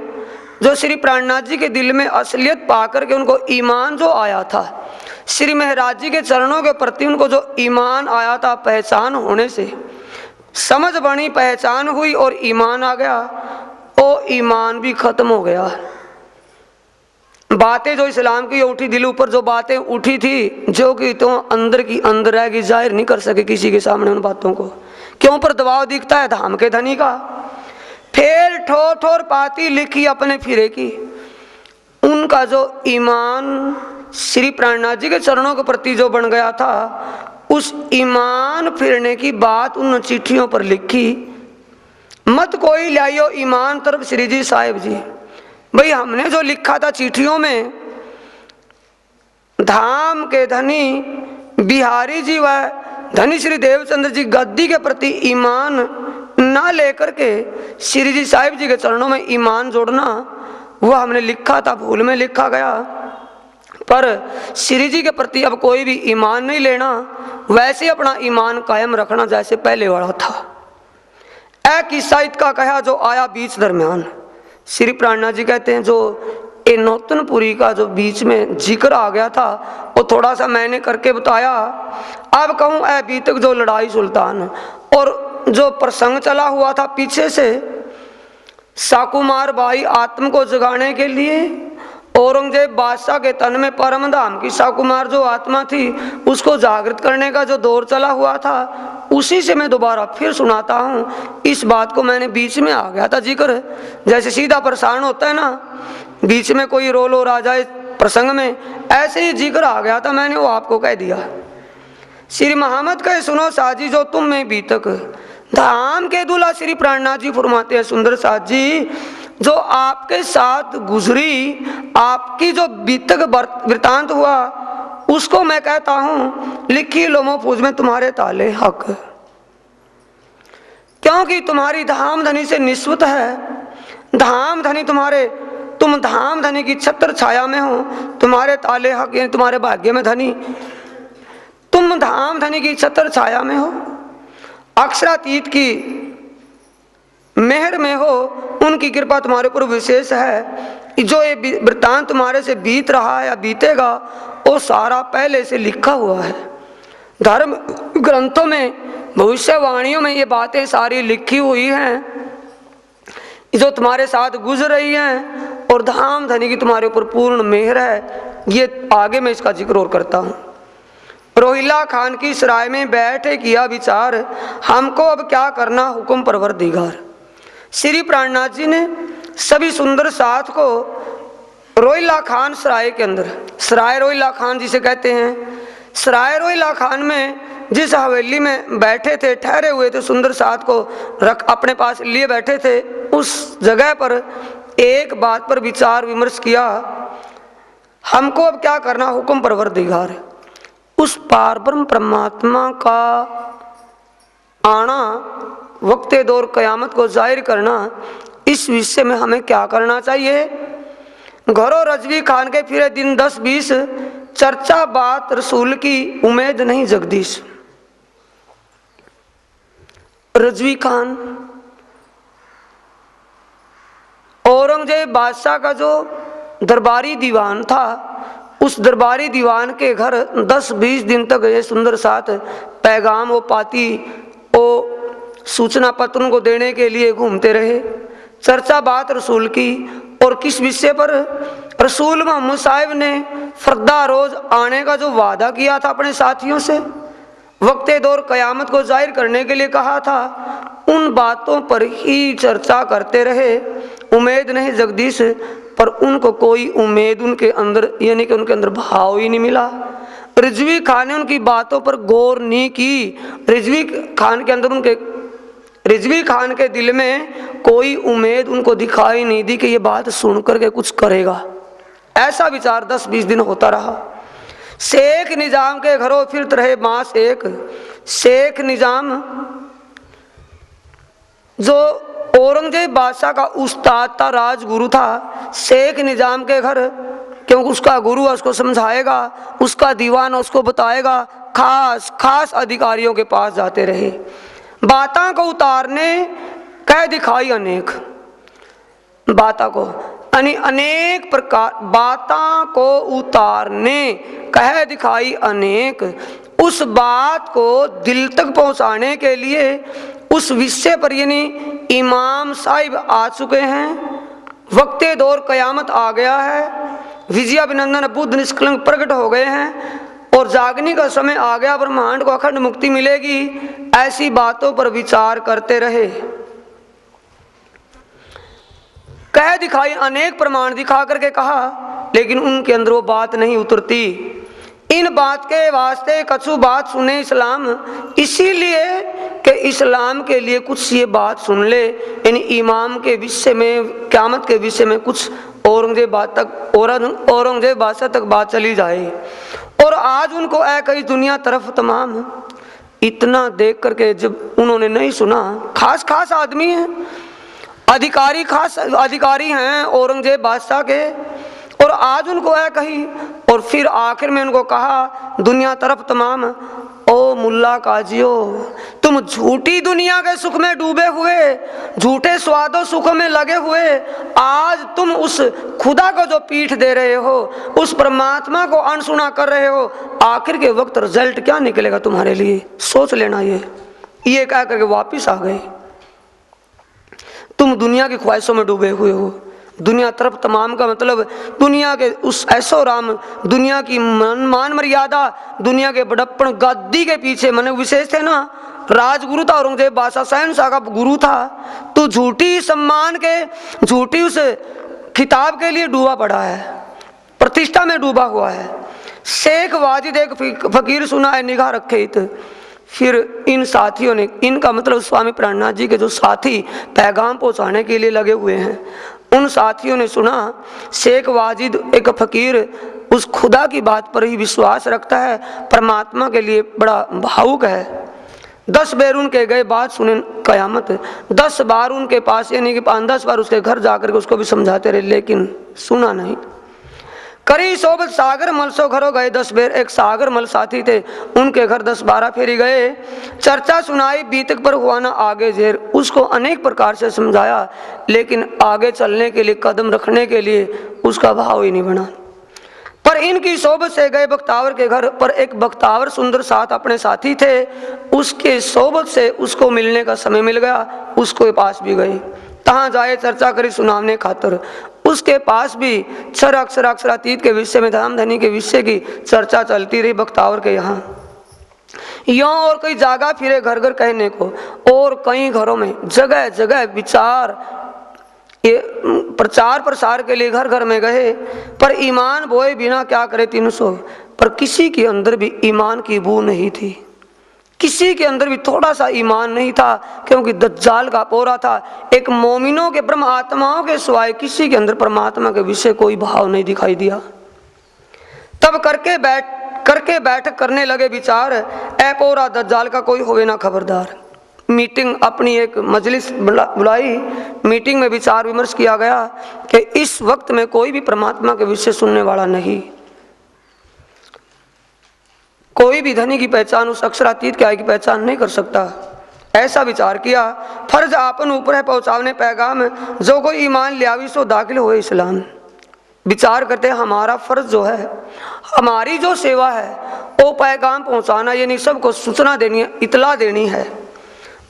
जो श्री प्राणनाथ जी के दिल में असलियत पाकर के उनको ईमान जो आया था, श्री महाराज जी के चरणों के प्रति उनको जो ईमान आया था, पहचान होने से समझ बनी, पहचान हुई और ईमान आ गया। वो ईमान भी खत्म हो गया। बातें जो इस्लाम की उठी दिल ऊपर, जो बातें उठी थी, जो कि तो अंदर की अंदर रहेगी, जाहिर नहीं कर सके किसी के सामने उन बातों को। क्यों? पर दबाव दिखता है धाम के धनी का। फिर ठोर ठोर पाती लिखी अपने फिरे की। उनका जो ईमान श्री प्राणनाथ जी के चरणों के प्रति जो बन गया था, उस ईमान फिरने की बात उन चिट्ठियों पर लिखी। मत कोई लाइयो ईमान तरफ श्री जी साहिब जी। भाई हमने जो लिखा था चिट्ठियों में, धाम के धनी बिहारी जी व धनी श्री देवचंद्र जी गद्दी के प्रति ईमान ना लेकर के श्री जी साहिब जी के चरणों में ईमान जोड़ना, वह हमने लिखा था, भूल में लिखा गया। पर श्री जी के प्रति अब कोई भी ईमान नहीं लेना, वैसे अपना ईमान कायम रखना जैसे पहले वाला था। ऐ किस्सा का कहा जो आया बीच दरमियान। श्री प्राणनाथ जी कहते हैं जो ये नौतनपुरी का जो बीच में जिक्र आ गया था, वो थोड़ा सा मैंने करके बताया। अब कहूँ ऐ बीतक जो लड़ाई सुल्तान, और जो प्रसंग चला हुआ था पीछे से, साकुमार बाई आत्म को जगाने के लिए औरंगजेब बादशाह के तन में परम धाम की शाकुमार जो आत्मा थी उसको जागृत करने का जो दौर चला हुआ था, उसी से मैं दोबारा फिर सुनाता हूँ। इस बात को मैंने बीच में आ गया था जिक्र, जैसे सीधा प्रसारण होता है ना, बीच में कोई रोल और आ जाए प्रसंग में, ऐसे ही जिक्र आ गया था, मैंने वो आपको कह दिया। श्री मोहम्मद कहे सुनो साजी जो तुम में बीतक, धाम के दूल्हा श्री प्राणनाथ जी फरमाते हैं सुंदर साथ जी, जो आपके साथ गुजरी, आपकी जो बीतक वृतांत हुआ, उसको मैं कहता हूं लिखी लो महफूज में तुम्हारे ताले हक, क्योंकि तुम्हारी धाम धनी से निस्वत है। धाम धनी तुम्हारे, तुम धाम धनी की छत्र छाया में हो, तुम्हारे ताले हक यानी तुम्हारे भाग्य में धनी, तुम धाम धनी की छत्र छाया में हो, अक्षरातीत की मेहर में हो, उनकी कृपा तुम्हारे ऊपर विशेष है। जो ये वृत्तांत तुम्हारे से बीत रहा है या बीतेगा, वो सारा पहले से लिखा हुआ है। धर्म ग्रंथों में, भविष्यवाणियों में ये बातें सारी लिखी हुई हैं जो तुम्हारे साथ गुजर रही हैं, और धाम धनी की तुम्हारे ऊपर पूर्ण मेहर है। ये आगे मैं इसका जिक्र और करता हूँ। रोहिल्ला खान की सराय में बैठे किया विचार, हमको अब क्या करना हुक्म परवरदिगार। श्री प्राणनाथ जी ने सभी सुंदर साथ को रोहिल्ला खान सराय के अंदर, सराय रोहिल्ला खान जिसे कहते हैं, सराय रोहिल्ला खान में जिस हवेली में बैठे थे, ठहरे हुए थे, सुंदर साथ को रख अपने पास लिए बैठे थे, उस जगह पर एक बात पर विचार विमर्श किया, हमको अब क्या करना हुक्म परवरदिगार। उस पारब्रह्म परमात्मा का आना, वक्ते दौर कयामत को जाहिर करना, इस विषय में हमें क्या करना चाहिए। घरों रजवी खान के फिरे दिन 10-20, चर्चा बात रसूल की उम्मीद नहीं जगदीश। रजवी खान औरंगजेब बादशाह का जो दरबारी दीवान था, उस दरबारी दीवान के घर 10-20 दिन तक ये सुंदर साथ पैगाम वो पाती वो सूचना पत्र उनको देने के लिए घूमते रहे। चर्चा बात रसूल की, और किस विषय पर। रसूल मोहम्मद साहिब ने फरदा रोज आने का जो वादा किया था अपने साथियों से, वक्ते दौर कयामत को जाहिर करने के लिए कहा था, उन बातों पर ही चर्चा करते रहे। उम्मीद नहीं जगदीश, पर उनको कोई उम्मीद उनके अंदर, यानी कि उनके अंदर भाव ही नहीं मिला। रिजवी खान ने उनकी बातों पर गौर नहीं की। रिजवी खान के अंदर, उनके रिजवी खान के दिल में कोई उम्मीद उनको दिखाई नहीं दी कि ये बात सुन करके कुछ करेगा। ऐसा विचार 10-20 दिन होता रहा। शेख निजाम के घरों फिरत रहे मास एक। शेख निजाम जो औरंगजेब बादशाह का उस्ताद था, राजगुरु था, शेख निजाम के घर, क्योंकि उसका गुरु उसको समझाएगा, उसका दीवान उसको बताएगा, खास खास अधिकारियों के पास जाते रहे। बातों को उतारने कह दिखाई अनेक, बातों को अनेक प्रकार, बातों को उतारने कह दिखाई अनेक। उस बात को दिल तक पहुंचाने के लिए उस विषय पर यानी इमाम साहिब आ चुके हैं। वक्ते दौर कयामत आ गया है, विजयाभिनंदन बुद्ध निष्कलंक प्रकट हो गए हैं, और जागने का समय आ गया, ब्रह्मांड को अखंड मुक्ति मिलेगी। ऐसी बातों पर विचार करते रहे। कह दिखाई अनेक प्रमाण दिखा करके कहा, लेकिन उनके अंदर वो बात नहीं उतरती। इन बात के वास्ते कछु बात सुने इस्लाम, इसीलिए कि इस्लाम के लिए कुछ ये बात सुन ले, इन इमाम के विषय में, क़यामत के विषय में कुछ औरंगजेब बादशाह तक बात चली जाए। और आज उनको ऐ कई दुनिया तरफ तमाम, इतना देख करके जब उन्होंने नहीं सुना, खास खास आदमी हैं, अधिकारी खास अधिकारी हैं औरंगजेब बादशाह के, और आज उनको ऐ कही, और फिर आखिर में उनको कहा दुनिया तरफ तमाम, ओ मुल्ला काजियो, तुम झूठी दुनिया के सुख में डूबे हुए, झूठे स्वादों सुखों में लगे हुए, आज तुम उस खुदा को जो पीठ दे रहे हो, उस परमात्मा को अनसुना कर रहे हो, आखिर के वक्त रिजल्ट क्या निकलेगा तुम्हारे लिए, सोच लेना। ये कह करके वापिस आ गए। तुम दुनिया की ख्वाहिशों में डूबे हुए हो, दुनिया तरफ तमाम का मतलब दुनिया के उस ऐसो राम, दुनिया की मान मर्यादा, दुनिया के बड़प्पन गद्दी के पीछे मन विशेष थे ना। राजगुरु था औरंगजेब बादशाह, शहंशाह का गुरु था, तो झूठी सम्मान के, झूठी उस खिताब के लिए डूबा पड़ा है, प्रतिष्ठा में डूबा हुआ है। शेख वाजिद एक फकीर सुना है निगाह रखे थे। फिर इन साथियों ने, इनका मतलब स्वामी प्राणनाथ जी के जो साथी पैगाम पहुंचाने के लिए लगे हुए हैं, उन साथियों ने सुना शेख वाजिद एक फकीर उस खुदा की बात पर ही विश्वास रखता है, परमात्मा के लिए बड़ा भावुक है। 10 बेर उनके गए, बात सुने कयामत। 10 बार उनके पास, यानी कि 5-10 बार उसके घर जाकर के उसको भी समझाते रहे, लेकिन सुना नहीं। करी सोबत सागर मल सो घरों गए 10 बेर, एक सागर मल साथी थे, उनके घर 10-12 फेरी गए। चर्चा सुनाई बीतक पर हुआ ना आगे जेर, उसको अनेक प्रकार से समझाया, लेकिन आगे चलने के लिए, कदम रखने के लिए उसका भाव ही नहीं बना। पर इनकी सोबत से गए बख्तावर के घर, पर एक बख्तावर सुंदर साथ अपने साथी थे, उसके सोबत से उसको मिलने का समय मिल गया, उसके पास भी गए। तहाँ जाए चर्चा करी सुनावने खातर, उसके पास भी क्षर अक्षर अक्षरातीत के विषय में, धाम धनी के विषय की चर्चा चलती रही बख्तावर के यहाँ। यों और कई जागा फिरे घर घर कहने को, और कई घरों में जगह जगह विचार, ये प्रचार प्रसार के लिए घर घर में गए, पर ईमान बोए बिना क्या करे 300, पर किसी के अंदर भी ईमान की बू नहीं थी, किसी के अंदर भी थोड़ा सा ईमान नहीं था, क्योंकि दज्जाल का पोरा था। एक मोमिनों के, ब्रह्म आत्माओं के सिवाय किसी के अंदर परमात्मा के विषय कोई भाव नहीं दिखाई दिया। तब करके बैठक करने लगे विचार, ए पोरा दज्जाल का कोई होवे ना खबरदार। मीटिंग, अपनी एक मजलिस बुलाई, मीटिंग में विचार विमर्श किया गया कि इस वक्त में कोई भी परमात्मा के विषय सुनने वाला नहीं, कोई भी धनी की पहचान उस अक्षरातीत के आय की पहचान नहीं कर सकता। ऐसा विचार किया, फर्ज आपन ऊपर है पहुंचाने पैगाम, जो कोई ईमान ले आवी सो दाखिल हुए इस्लाम। विचार करते हमारा फर्ज जो है, हमारी जो सेवा है वो पैगाम पहुंचाना, यानी सबको सूचना देनी है, इतला देनी है।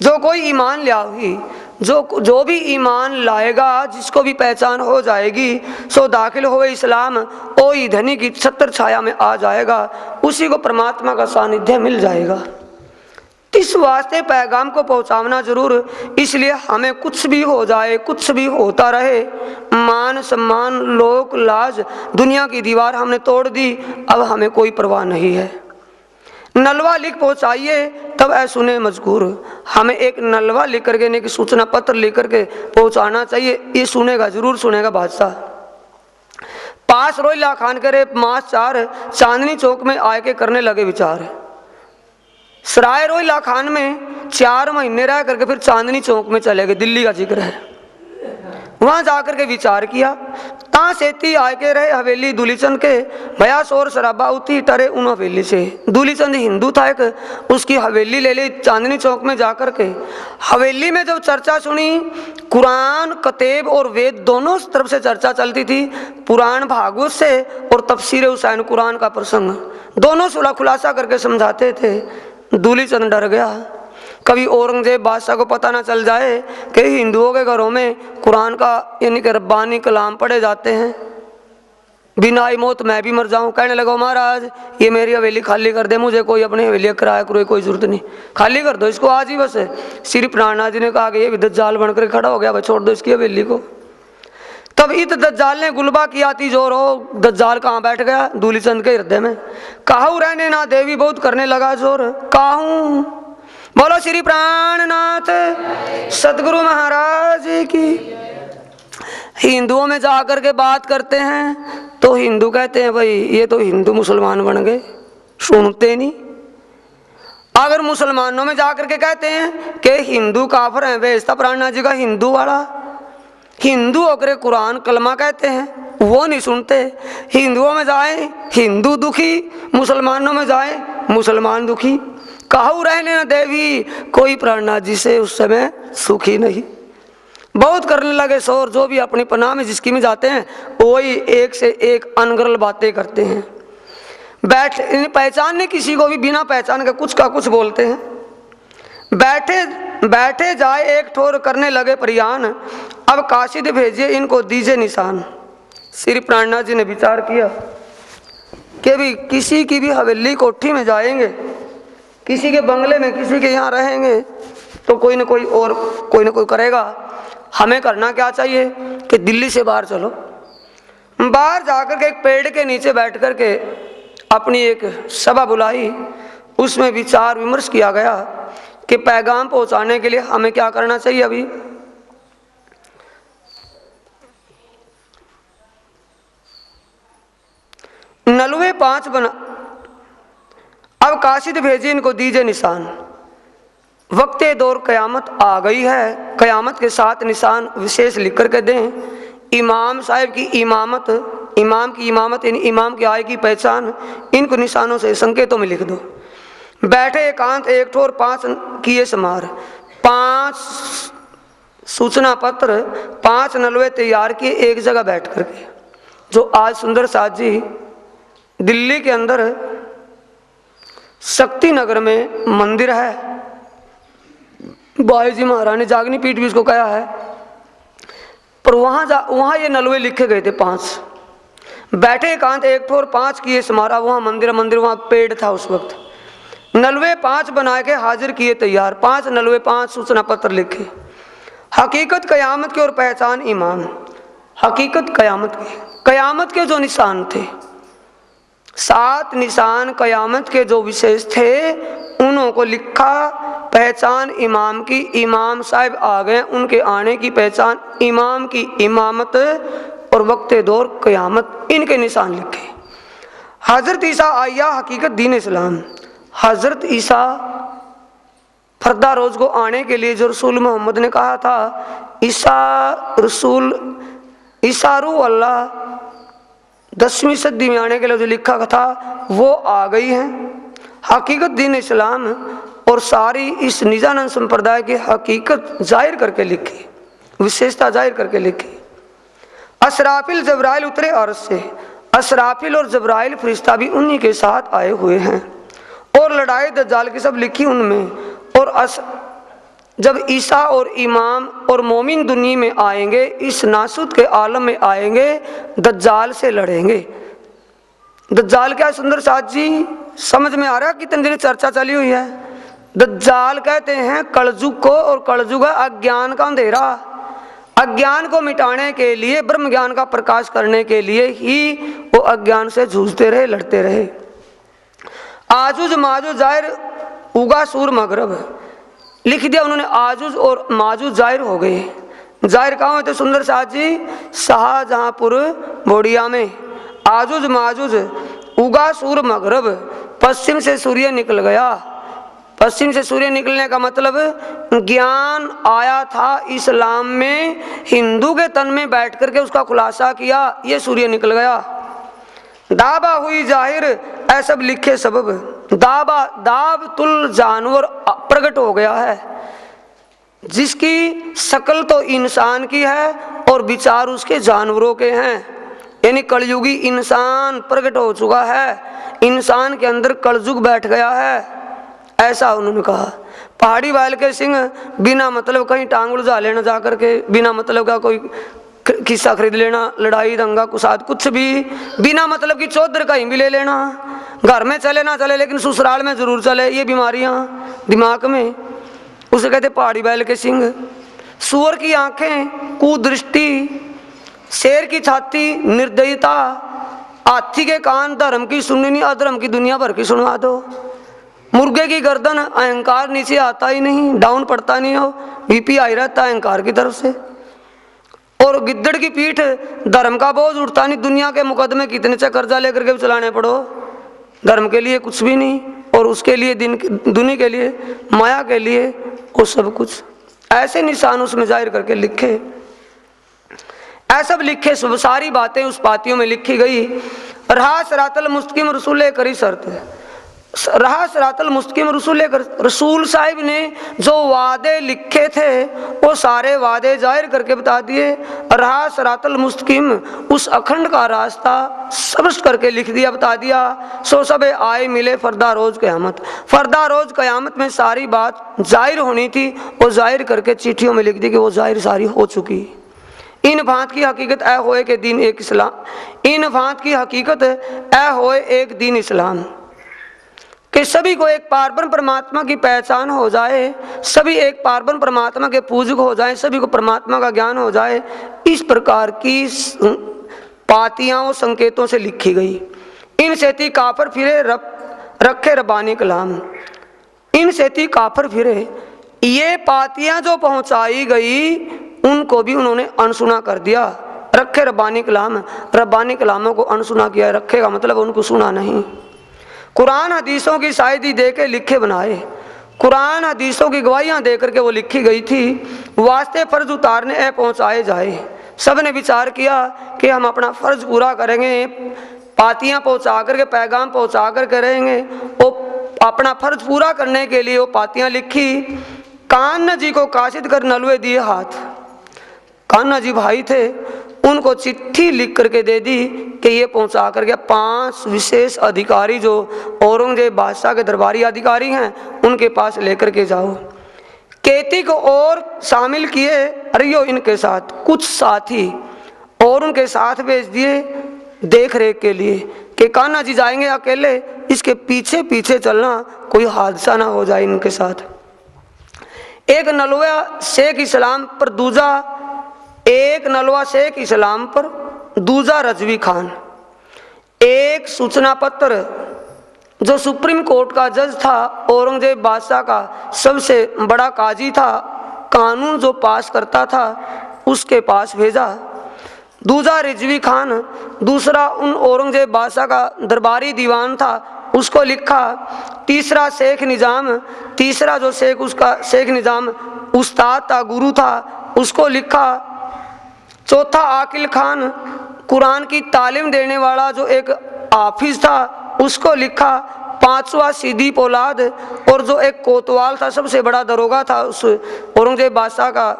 जो कोई ईमान ले आवी, जो भी ईमान लाएगा, जिसको भी पहचान हो जाएगी, सो दाखिल हुए इस्लाम, ओ ही धनी की छत्र छाया में आ जाएगा, उसी को परमात्मा का सानिध्य मिल जाएगा। इस वास्ते पैगाम को पहुंचाना जरूर, इसलिए हमें कुछ भी हो जाए, कुछ भी होता रहे, मान सम्मान लोक लाज दुनिया की दीवार हमने तोड़ दी, अब हमें कोई परवाह नहीं है। नलवा लिख पहुंचाइए तब ऐ सुने मजकूर, हमें एक नलवा लिख करके, नहीं कि सूचना पत्र लिख करके पहुंचाना चाहिए, ये सुनेगा, जरूर सुनेगा बादशाह। पास रोइला खान करे मास 4, चांदनी चौक में आए के करने लगे विचार। सराय रोइला खान में 4 महीने रह करके फिर चांदनी चौक में चले गए, दिल्ली का जिक्र है। वहां जाकर के विचार किया, ता सेती आए के रहे हवेली दूलीचंद के, भया शोर शराबा उठी टरे उन हवेली से। दूलीचंद हिंदू था एक, उसकी हवेली ले ली चांदनी चौक में जाकर के। हवेली में जब चर्चा सुनी, कुरान कतेब और वेद दोनों तरफ से चर्चा चलती थी, पुराण भागवत से और तफसीर हुसैन कुरान का प्रसंग, दोनों सुलह खुलासा करके समझाते थे। दूलीचंद डर गया, कभी औरंगजेब बादशाह को पता ना चल जाए कि हिंदुओं के घरों में कुरान का, यानी कि रब्बानी कलाम पढ़े जाते हैं, बिना मौत मैं भी मर जाऊं। कहने लगा महाराज ये मेरी हवेली खाली कर दे, मुझे कोई अपनी हवेली किराया करो, कोई जरूरत नहीं, खाली कर दो इसको आज ही बस। श्री प्राणनाथ जी ने कहा कि ये भी दज्जाल बनकर खड़ा हो गया, भाई छोड़ दो इसकी हवेली को। तब इत दज्जाल ने गुलबा की आती जोर हो, दज्जाल कहाँ बैठ गया, दूलीचंद के हृदय में। काहू रहने ना देवी बहुत करने लगा जोर, काहू बोलो श्री प्राणनाथ सतगुरु महाराज की। हिंदुओं में जाकर के बात करते हैं तो हिंदू कहते हैं भाई ये तो हिंदू मुसलमान बन गए, सुनते नहीं। अगर मुसलमानों में जाकर के कहते हैं कि हिंदू काफर हैं, बेइज्जत प्राणनाथ जी का हिंदू वाला, हिंदू होकर कुरान कलमा कहते हैं, वो नहीं सुनते। हिंदुओं में जाए हिंदू दुखी, मुसलमानों में जाए मुसलमान दुखी। काहू रहने न देवी, कोई प्राणनाथ जी से उस समय सुखी नहीं। बहुत करने लगे शोर, जो भी अपनी पनाह में जिसकी में जाते हैं वही एक से एक अनगरल बातें करते हैं। बैठ पहचानने किसी को भी बिना पहचान के कुछ का कुछ बोलते हैं। बैठे बैठे जाए एक ठोर करने लगे प्रयाण, अब काशिद भेजिए इनको दीजिए निशान। श्री प्राणनाथ जी ने विचार किया कि भी किसी की भी हवेली कोठी में जाएंगे, किसी के बंगले में, किसी के यहाँ रहेंगे तो कोई ना कोई और कोई ना कोई करेगा। हमें करना क्या चाहिए कि दिल्ली से बाहर चलो। बाहर जाकर के एक पेड़ के नीचे बैठ कर के अपनी एक सभा बुलाई, उसमें विचार विमर्श किया गया कि पैगाम पहुंचाने के लिए हमें क्या करना चाहिए। अभी नलवे 5 बना, अब काशिद भेजिए इनको दीजिए निशान। वक्ते दौर कयामत आ गई है, कयामत के साथ निशान विशेष लिख कर के दें। इमाम साहब की इमामत, इमाम की इमामत यानी इमाम की आय की पहचान, इनको निशानों से संकेतों में लिख दो। बैठे एकांत एक ठोर 5 किए समार, 5 सूचना पत्र 5 नलवे तैयार किए एक जगह बैठ करके। जो आज सुंदर साथ जी दिल्ली के अंदर शक्ति नगर में मंदिर है, बाईजी महारानी जागनी पीठ भी इसको कहा है, पर वहां ये नलवे लिखे गए थे 5। बैठे एकांत एक ठोर 5 किए समारा, वहां मंदिर वहां पेड़ था उस वक्त। नलवे 5 बना के हाजिर किए तैयार, 5 नलवे 5 सूचना पत्र लिखे। हकीकत कयामत के और पहचान इमाम। हकीकत कयामत के जो निशान थे, 7 निशान कयामत के जो विशेष थे, उन्हों को लिखा। पहचान इमाम की, इमाम साहब आ गए, उनके आने की पहचान, इमाम की इमामत और वक्ते दौर कयामत, इनके निशान लिखे। हजरत ईसा आया हकीकत दीन इस्लाम। हजरत ईसा फरदा रोज को आने के लिए जो रसूल मोहम्मद ने कहा था, ईसा रसूल ईसारू अल्लाह 10वीं सदी में आने के लिए जो लिखा था वो आ गई है। हकीकत दीन इस्लाम और सारी इस निजानंद संप्रदाय की हकीकत जाहिर करके लिखी, विशेषता जाहिर करके लिखी। असराफिल जबराइल उतरे अर्श से, असराफिल और जबराइल फरिश्ता भी उन्हीं के साथ आए हुए हैं, और लड़ाई दज्जाल की सब लिखी उनमें। और जब ईसा और इमाम और मोमिन दुनिया में आएंगे, इस नासूत के आलम में आएंगे, दज्जाल से लड़ेंगे। दज्जाल क्या है सुंदर साथ जी, समझ में आ रहा है कितने दिन चर्चा चली हुई है। दज्जाल कहते हैं कलजुग को, और कलजुग है अज्ञान का अंधेरा। अज्ञान को मिटाने के लिए, ब्रह्म ज्ञान का प्रकाश करने के लिए ही वो अज्ञान से जूझते रहे, लड़ते रहे। आजुज माजुज जाहिर उगा सूर मगरब लिख दिया उन्होंने। आजुज और माजुज जाहिर हो गए। जाहिर कहाँ होते सुंदर साथ जी, शाहजहांपुर बोडिया में। आजुज माजुज उगा सूर मगरब, पश्चिम से सूर्य निकल गया। पश्चिम से सूर्य निकलने का मतलब ज्ञान आया था इस्लाम में, हिंदू के तन में बैठ करके उसका खुलासा किया, ये सूर्य निकल गया। दाबा हुई जाहिर ऐसा लिखे सबब, दाबा दाब तुल जानवर प्रकट हो गया है, जिसकी शक्ल तो इंसान की है और विचार उसके जानवरों के हैं। यानी कलयुगी इंसान प्रकट हो चुका है, इंसान के अंदर कलयुग बैठ गया है, ऐसा उन्होंने कहा। पहाड़ी बैल के सिंह बिना मतलब कहीं टांग उलझा लेना जा करके, बिना मतलब का कोई किस्सा खरीद लेना, लड़ाई दंगा कुसाद कुछ भी बिना मतलब की चौधर कहीं भी ले लेना, घर में चले ना चले लेकिन ससुराल में जरूर चले, ये बीमारियां दिमाग में, उसे कहते पहाड़ी बैल के सिंह। सुअर की आंखें कुदृष्टि, शेर की छाती निर्दयता, हाथी के कान धर्म की सुननी नहीं, अधर्म की दुनिया भर की सुनवा दो। मुर्गे की गर्दन अहंकार नीचे आता ही नहीं, डाउन पड़ता नहीं हो, बीपी आई रहता अहंकार की तरफ से। और गिद्दड़ की पीठ, धर्म का बोझ उठता नहीं, दुनिया के मुकदमे कितने से कर्जा लेकर के चलाने पड़ो, धर्म के लिए कुछ भी नहीं, और उसके लिए दुनिया के लिए, माया के लिए वो सब कुछ। ऐसे निशान उसमें जाहिर करके लिखे, ऐसा लिखे, सब सारी बातें उस पातियों में लिखी गई। रहा सरातल मुस्तकिम रसूल करी शर्त, रहा सिरातल मुस्तकीम रसूल साहिब ने जो वादे लिखे थे वो सारे वादे जाहिर करके बता दिए। रहा सिरातल मुस्तकीम उस अखंड का रास्ता स्पष्ट करके लिख दिया, बता दिया। सो सब आए मिले फरदा रोज क़यामत। फरदा रोज क़यामत में सारी बात जाहिर होनी थी, वो जाहिर करके चिट्ठियों में लिख दी कि वो जाहिर सारी हो चुकी। इन भांत की हकीकत ऐ होए के दीन एक इस्लाम, इन भांत की हकीकत ऐ होए एक दीन इस्लाम, कि सभी को एक पारब्रह्म परमात्मा की पहचान हो जाए, सभी एक पारब्रह्म परमात्मा के पूजक हो जाए, सभी को परमात्मा का ज्ञान हो जाए। इस प्रकार की पातियां और संकेतों से लिखी गई। इन सेती काफर फिरे रखे रबानी कलाम, इन सेती काफर फिरे, ये पातियां जो पहुंचाई गई उनको भी उन्होंने अनसुना कर दिया। रखे रबानी कलाम, रबानी कलामों को अनसुना किया। रखेगा मतलब उनको सुना नहीं। कुरान हदीसों की शायदी दे के लिखे बनाए, कुरान हदीसों की गवाहियां दे करके वो लिखी गई थी। वास्ते फर्ज उतारने ए पहुंचाए जाए। सब ने विचार किया कि हम अपना फर्ज पूरा करेंगे, पातियां पहुंचा करके पैगाम पहुंचा कर करेंगे। वो अपना फर्ज पूरा करने के लिए वो पातियां लिखी। कान्हा जी को काशिद कर नलवे दिए हाथ। कान्हा जी भाई थे, उनको चिट्ठी लिख करके दे दी कि ये पहुंचा करके 5 विशेष अधिकारी जो औरंगजेब बादशाह के दरबारी अधिकारी हैं उनके पास लेकर के जाओ। केती को और शामिल किए अरियो इनके साथ कुछ साथी और उनके साथ भेज दिए देख रेख के लिए कि कान्हा जी जाएंगे अकेले, इसके पीछे पीछे चलना, कोई हादसा ना हो जाए इनके साथ। एक नलवा शेख इस्लाम पर दूजा, एक नलवा शेख इस्लाम पर दूजा रजवी खान। एक सूचना पत्र जो सुप्रीम कोर्ट का जज था, औरंगजेब बादशाह का सबसे बड़ा काजी था, कानून जो पास करता था, उसके पास भेजा। दूजा रिजवी खान, दूसरा उन औरंगजेब बादशाह का दरबारी दीवान था, उसको लिखा। तीसरा शेख निजाम, तीसरा जो शेख उसका शेख निजाम उस्ताद था, गुरु था, उसको लिखा। चौथा आकिल खान, कुरान की तालीम देने वाला जो एक हाफिज था, उसको लिखा। पांचवा सीधी पोलाद और जो एक कोतवाल था, सबसे बड़ा दरोगा था उस औरंगजेब बादशाह का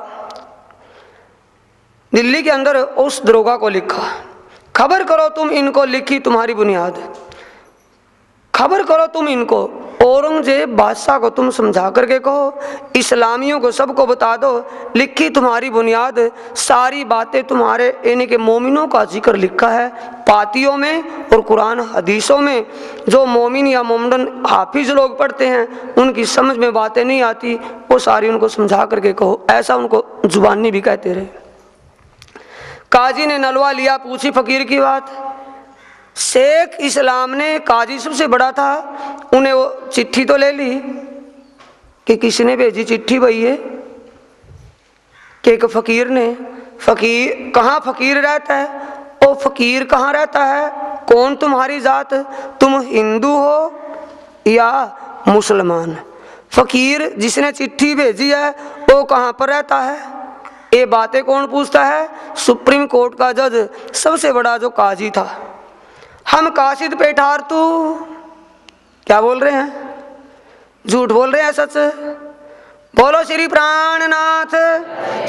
दिल्ली के अंदर, उस दरोगा को लिखा। खबर करो तुम इनको, लिखी तुम्हारी बुनियाद। खबर करो तुम इनको, औरंगजेब बादशाह को तुम समझा करके कहो, इस्लामियों को सबको बता दो, लिखी तुम्हारी बुनियाद। सारी बातें तुम्हारे यानी कि मोमिनों का जिक्र लिखा है पातियों में और कुरान हदीसों में। जो मोमिन या मोमडन हाफिज लोग पढ़ते हैं उनकी समझ में बातें नहीं आती, वो सारी उनको समझा करके कहो। ऐसा उनको जुबानी भी कहते रहे। काजी ने नलवा लिया, पूछी फकीर की बात। शेख इस्लाम ने, काजी सबसे बड़ा था, उन्हें वो चिट्ठी तो ले ली कि किसने भेजी चिट्ठी भाई ये, कि एक फकीर ने। फकीर कहाँ फकीर रहता है? ओ फकीर कहाँ रहता है? कौन तुम्हारी जात? तुम हिंदू हो या मुसलमान? फकीर जिसने चिट्ठी भेजी है वो कहाँ पर रहता है? ये बातें कौन पूछता है? सुप्रीम कोर्ट का जज, सबसे बड़ा जो काजी था। हम काशिद पे ठार, तू क्या बोल रहे हैं? झूठ बोल रहे हैं, सच बोलो। श्री प्राणनाथ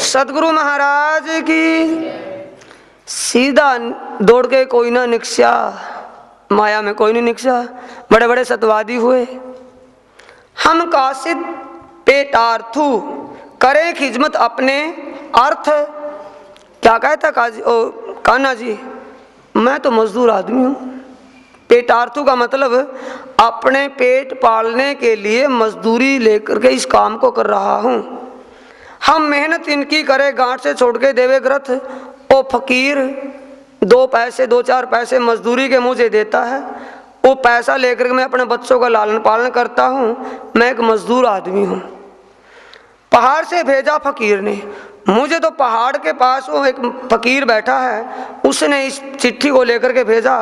सदगुरु महाराज की। सीधा दौड़ के कोई ना निकसा, माया में कोई नहीं निकसा, बड़े बड़े सतवादी हुए। हम काशिद पे टारथू करें खिदमत अपने अर्थ। क्या कहता काजी कान्हा जी? मैं तो मजदूर आदमी हूँ। पेटार्थू का मतलब अपने पेट पालने के लिए मजदूरी लेकर के इस काम को कर रहा हूँ। हम मेहनत इनकी करे, गांठ से छोड़ के देवे ग्रथ। ओ फकीर 2 पैसे 2-4 पैसे मजदूरी के मुझे देता है, वो पैसा लेकर के मैं अपने बच्चों का लालन पालन करता हूँ। मैं एक मजदूर आदमी हूँ। पहाड़ से भेजा फकीर ने मुझे, तो पहाड़ के पास वो एक फकीर बैठा है, उसने इस चिट्ठी को लेकर के भेजा,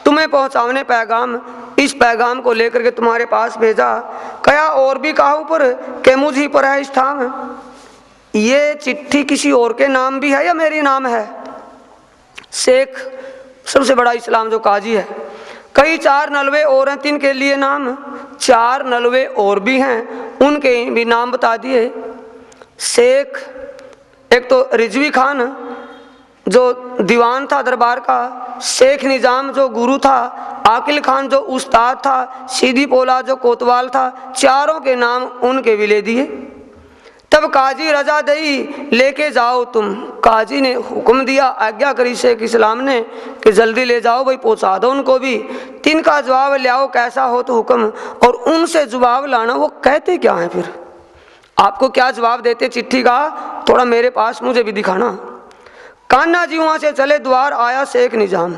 तुम्हें पहुंचाने पैगाम। इस पैगाम को लेकर के तुम्हारे पास भेजा। कया और भी कहा ऊपर के मुझ ही पर है स्थान। ये चिट्ठी किसी और के नाम भी है या मेरी नाम है? शेख सबसे बड़ा इस्लाम जो काजी है, कई 4 नलवे और हैं, 3 के लिए नाम, 4 नलवे और भी हैं, उनके भी नाम बता दिए। शेख, एक तो रिजवी खान जो दीवान था दरबार का, शेख निजाम जो गुरु था, आकिल खान जो उस्ताद था, सीधी पोला जो कोतवाल था, चारों के नाम उनके भी ले दिए। तब काजी रजा दई लेके जाओ तुम, काजी ने हुक्म दिया, आज्ञा करी शेख इस्लाम ने कि जल्दी ले जाओ भाई, पहुंचा दो उनको भी। 3 का जवाब ले आओ, कैसा हो तो हुक्म। और उनसे जवाब लाना, वो कहते क्या हैं, फिर आपको क्या जवाब देते चिट्ठी का, थोड़ा मेरे पास मुझे भी दिखाना। कान्हा जी वहाँ से चले, द्वार आया शेख निजाम।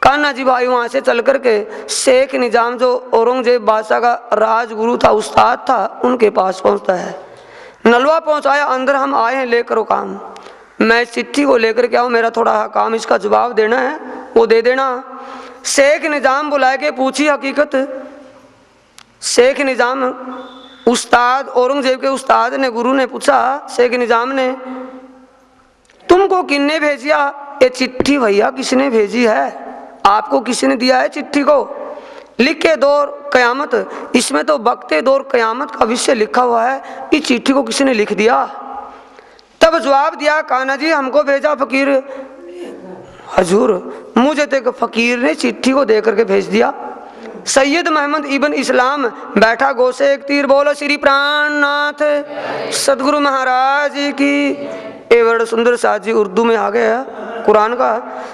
कान्हा जी भाई वहाँ से चल करके शेख निजाम जो औरंगजेब बादशाह का राजगुरु था, उस्ताद था, उनके पास पहुँचता है। नलवा पहुँचाया, अंदर हम आए हैं लेकर काम, मैं चिट्ठी को लेकर के आऊँ, मेरा थोड़ा काम, इसका जवाब देना है, वो दे देना। शेख निजाम बुलाए के पूछी हकीकत। शेख निजाम उस्ताद, औरंगजेब के उस्ताद ने, गुरु ने पूछा शेख निजाम ने, तुमको किसने भेजिया ये चिट्ठी, भैया किसने भेजी है, आपको किसने दिया है चिट्ठी को? लिखे दौर कयामत, इसमें तो बकते दौर कयामत का विषय लिखा हुआ है, इस चिट्ठी को किसने लिख दिया? तब जवाब दिया, कान्हा जी हमको भेजा फकीर, हजूर मुझे तो फकीर ने चिट्ठी को दे करके भेज दिया। सैयद मोहम्मद इब्न इस्लाम बैठा, गो से एक तीर, बोलो श्री प्राणनाथ सदगुरु महाराज की। ये बड़ा सुंदर साथ जी उर्दू में आ गया कुरान का,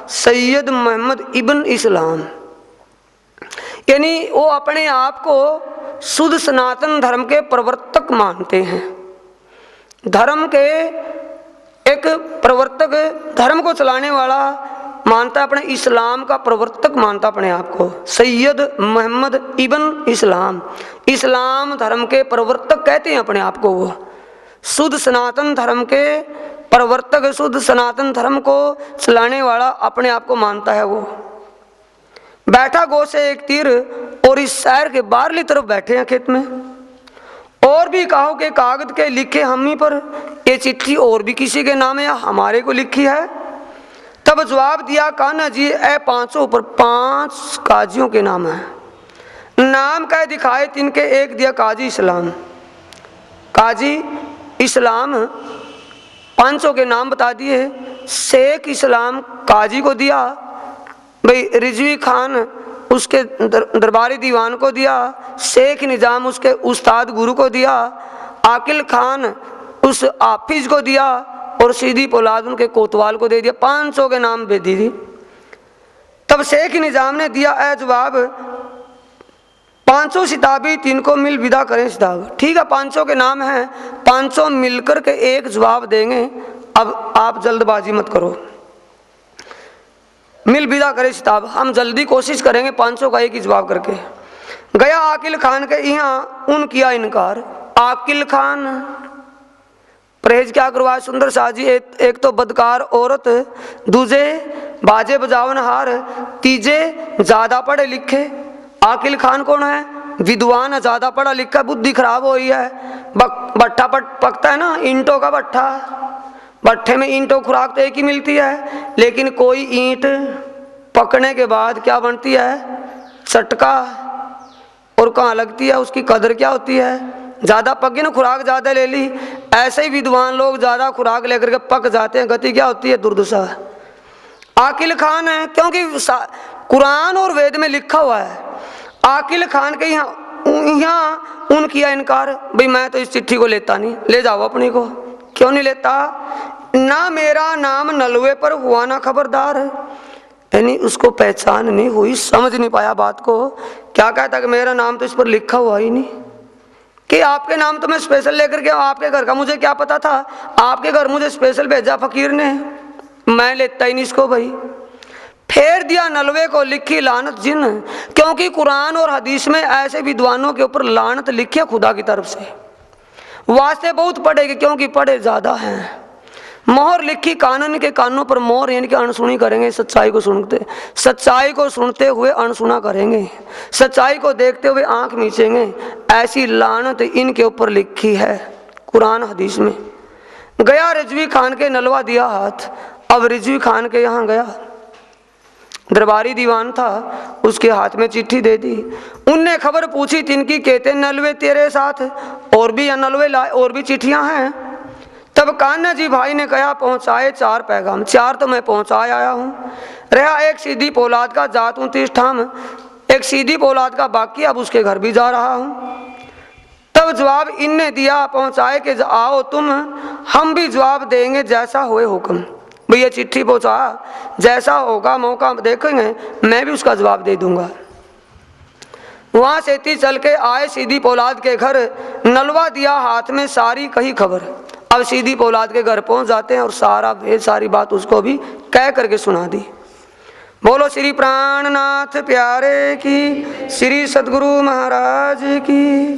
सैयद मोहम्मद इब्न इस्लाम, यानी वो अपने आप को शुद्ध सनातन धर्म के प्रवर्तक मानते हैं, धर्म के एक प्रवर्तक, धर्म को चलाने वाला मानता अपने इस्लाम का प्रवर्तक मानता अपने आप को। सैयद मोहम्मद इब्न इस्लाम, इस्लाम धर्म के प्रवर्तक कहते हैं अपने आप को, वो शुद्ध सनातन धर्म के प्रवर्तक, शुद्ध सनातन धर्म को चलाने वाला अपने आप को मानता है वो। बैठा गो से एक तीर, और इस शहर के बाहरली तरफ बैठे हैं खेत में। और भी कहो कि कागज के लिखे हम ही पर, ये चिट्ठी और भी किसी के नाम या हमारे को लिखी है? तब जवाब दिया, कान्हा जी ए 500 पर 5 काजियों के नाम है, नाम कह दिखाए, तिनके एक दिया काजी इस्लाम। काजी इस्लाम 500 के नाम बता दिए। शेख इस्लाम काजी को दिया, भाई रिजवी खान उसके दरबारी दीवान को दिया, शेख निजाम उसके उस्ताद गुरु को दिया, आकिल खान उस हाफिज को दिया, और सीधी पोलाद उनके कोतवाल को दे दिया। 500 के नाम दे दी। तब शेख निजाम ने दिया ए जवाब, 500 सिताबी 3 को मिल विदा करें सिताब। ठीक है, 500 के नाम हैं, 500 मिलकर के एक जवाब देंगे, अब आप जल्दबाजी मत करो, मिल विदा करें सिताब, हम जल्दी कोशिश करेंगे 500 का एक ही जवाब करके। गया आकिल खान के यहाँ, उन किया इनकार। आकिल खान परहेज क्या करवाए सुंदर शाह जी, एक तो बदकार औरत, दूजे बाजे बजावन हार, तीजे ज्यादा पढ़े लिखे। आकिल खान कौन है? विद्वान, ज्यादा पढ़ा लिखा, बुद्धि खराब हुई है। भट्ठा पकता है ना, ईंटों का भट्ठा, भट्ठे में ईंटों खुराक तो एक ही मिलती है, लेकिन कोई ईंट पकने के बाद क्या बनती है? चटका। और कहाँ लगती है, उसकी कदर क्या होती है? ज़्यादा पकी ना, खुराक ज़्यादा ले ली। ऐसे ही विद्वान लोग ज़्यादा खुराक लेकर के पक जाते हैं, गति क्या होती है? दुर्दशा। आकिल खान है, क्योंकि कुरान और वेद में लिखा हुआ है। आकिल खान के यहाँ उन किया इनकार, भाई मैं तो इस चिट्ठी को लेता नहीं, ले जाओ अपनी को। क्यों नहीं लेता? ना मेरा नाम नलवे पर हुआ ना खबरदार, यानी उसको पहचान नहीं हुई, समझ नहीं पाया बात को। क्या कहता कि मेरा नाम तो इस पर लिखा हुआ ही नहीं, कि आपके नाम तो मैं स्पेशल लेकर के आपके घर का मुझे क्या पता था, आपके घर मुझे स्पेशल भेजा फकीर ने, मैं लेता ही नहीं इसको भाई। फेर दिया नलवे को, लिखी लानत जिन, क्योंकि कुरान और हदीस में ऐसे विद्वानों के ऊपर लानत लिखी है खुदा की तरफ से। वास्ते बहुत पढ़ेगी, क्योंकि पढ़े ज्यादा हैं। मोहर लिखी कानून के कानों पर मोहर, यानी कि अनसुनी करेंगे, सच्चाई को सुनते हुए अनसुना करेंगे, सच्चाई को देखते हुए आंख मीचेंगे। ऐसी लानत इनके ऊपर लिखी है कुरान हदीस में। गया रिजवी खान के, नलवा दिया हाथ। अब रिजवी खान के यहाँ गया, दरबारी दीवान था, उसके हाथ में चिट्ठी दे दी। उनने खबर पूछी तिनकी, कहते नलवे तेरे साथ और भी नलवे लाए, और भी चिट्ठियां हैं। तब कान्हा जी भाई ने कहा पहुंचाए 4 पैगाम, 4 तो मैं पहुंचा आया हूँ। रहा एक सीधी पौलाद का, जात 29 ठाम, एक सीधी पौलाद का बाकी, अब उसके घर भी जा रहा हूँ। तब जवाब इनने दिया पहुंचाए कि आओ तुम, हम भी जवाब देंगे जैसा होए हुक्म। भैया चिट्ठी पहुंचा, जैसा होगा मौका देखेंगे मैं भी उसका जवाब दे दूंगा। वहां से ती चल के आए सीधी पौलाद के घर, नलवा दिया हाथ में, सारी कही खबर। अब सीधी पौलाद के घर पहुंच जाते हैं और सारा भेद, सारी बात उसको भी कह करके सुना दी। बोलो श्री प्राणनाथ प्यारे की, श्री सद्गुरु महाराज की।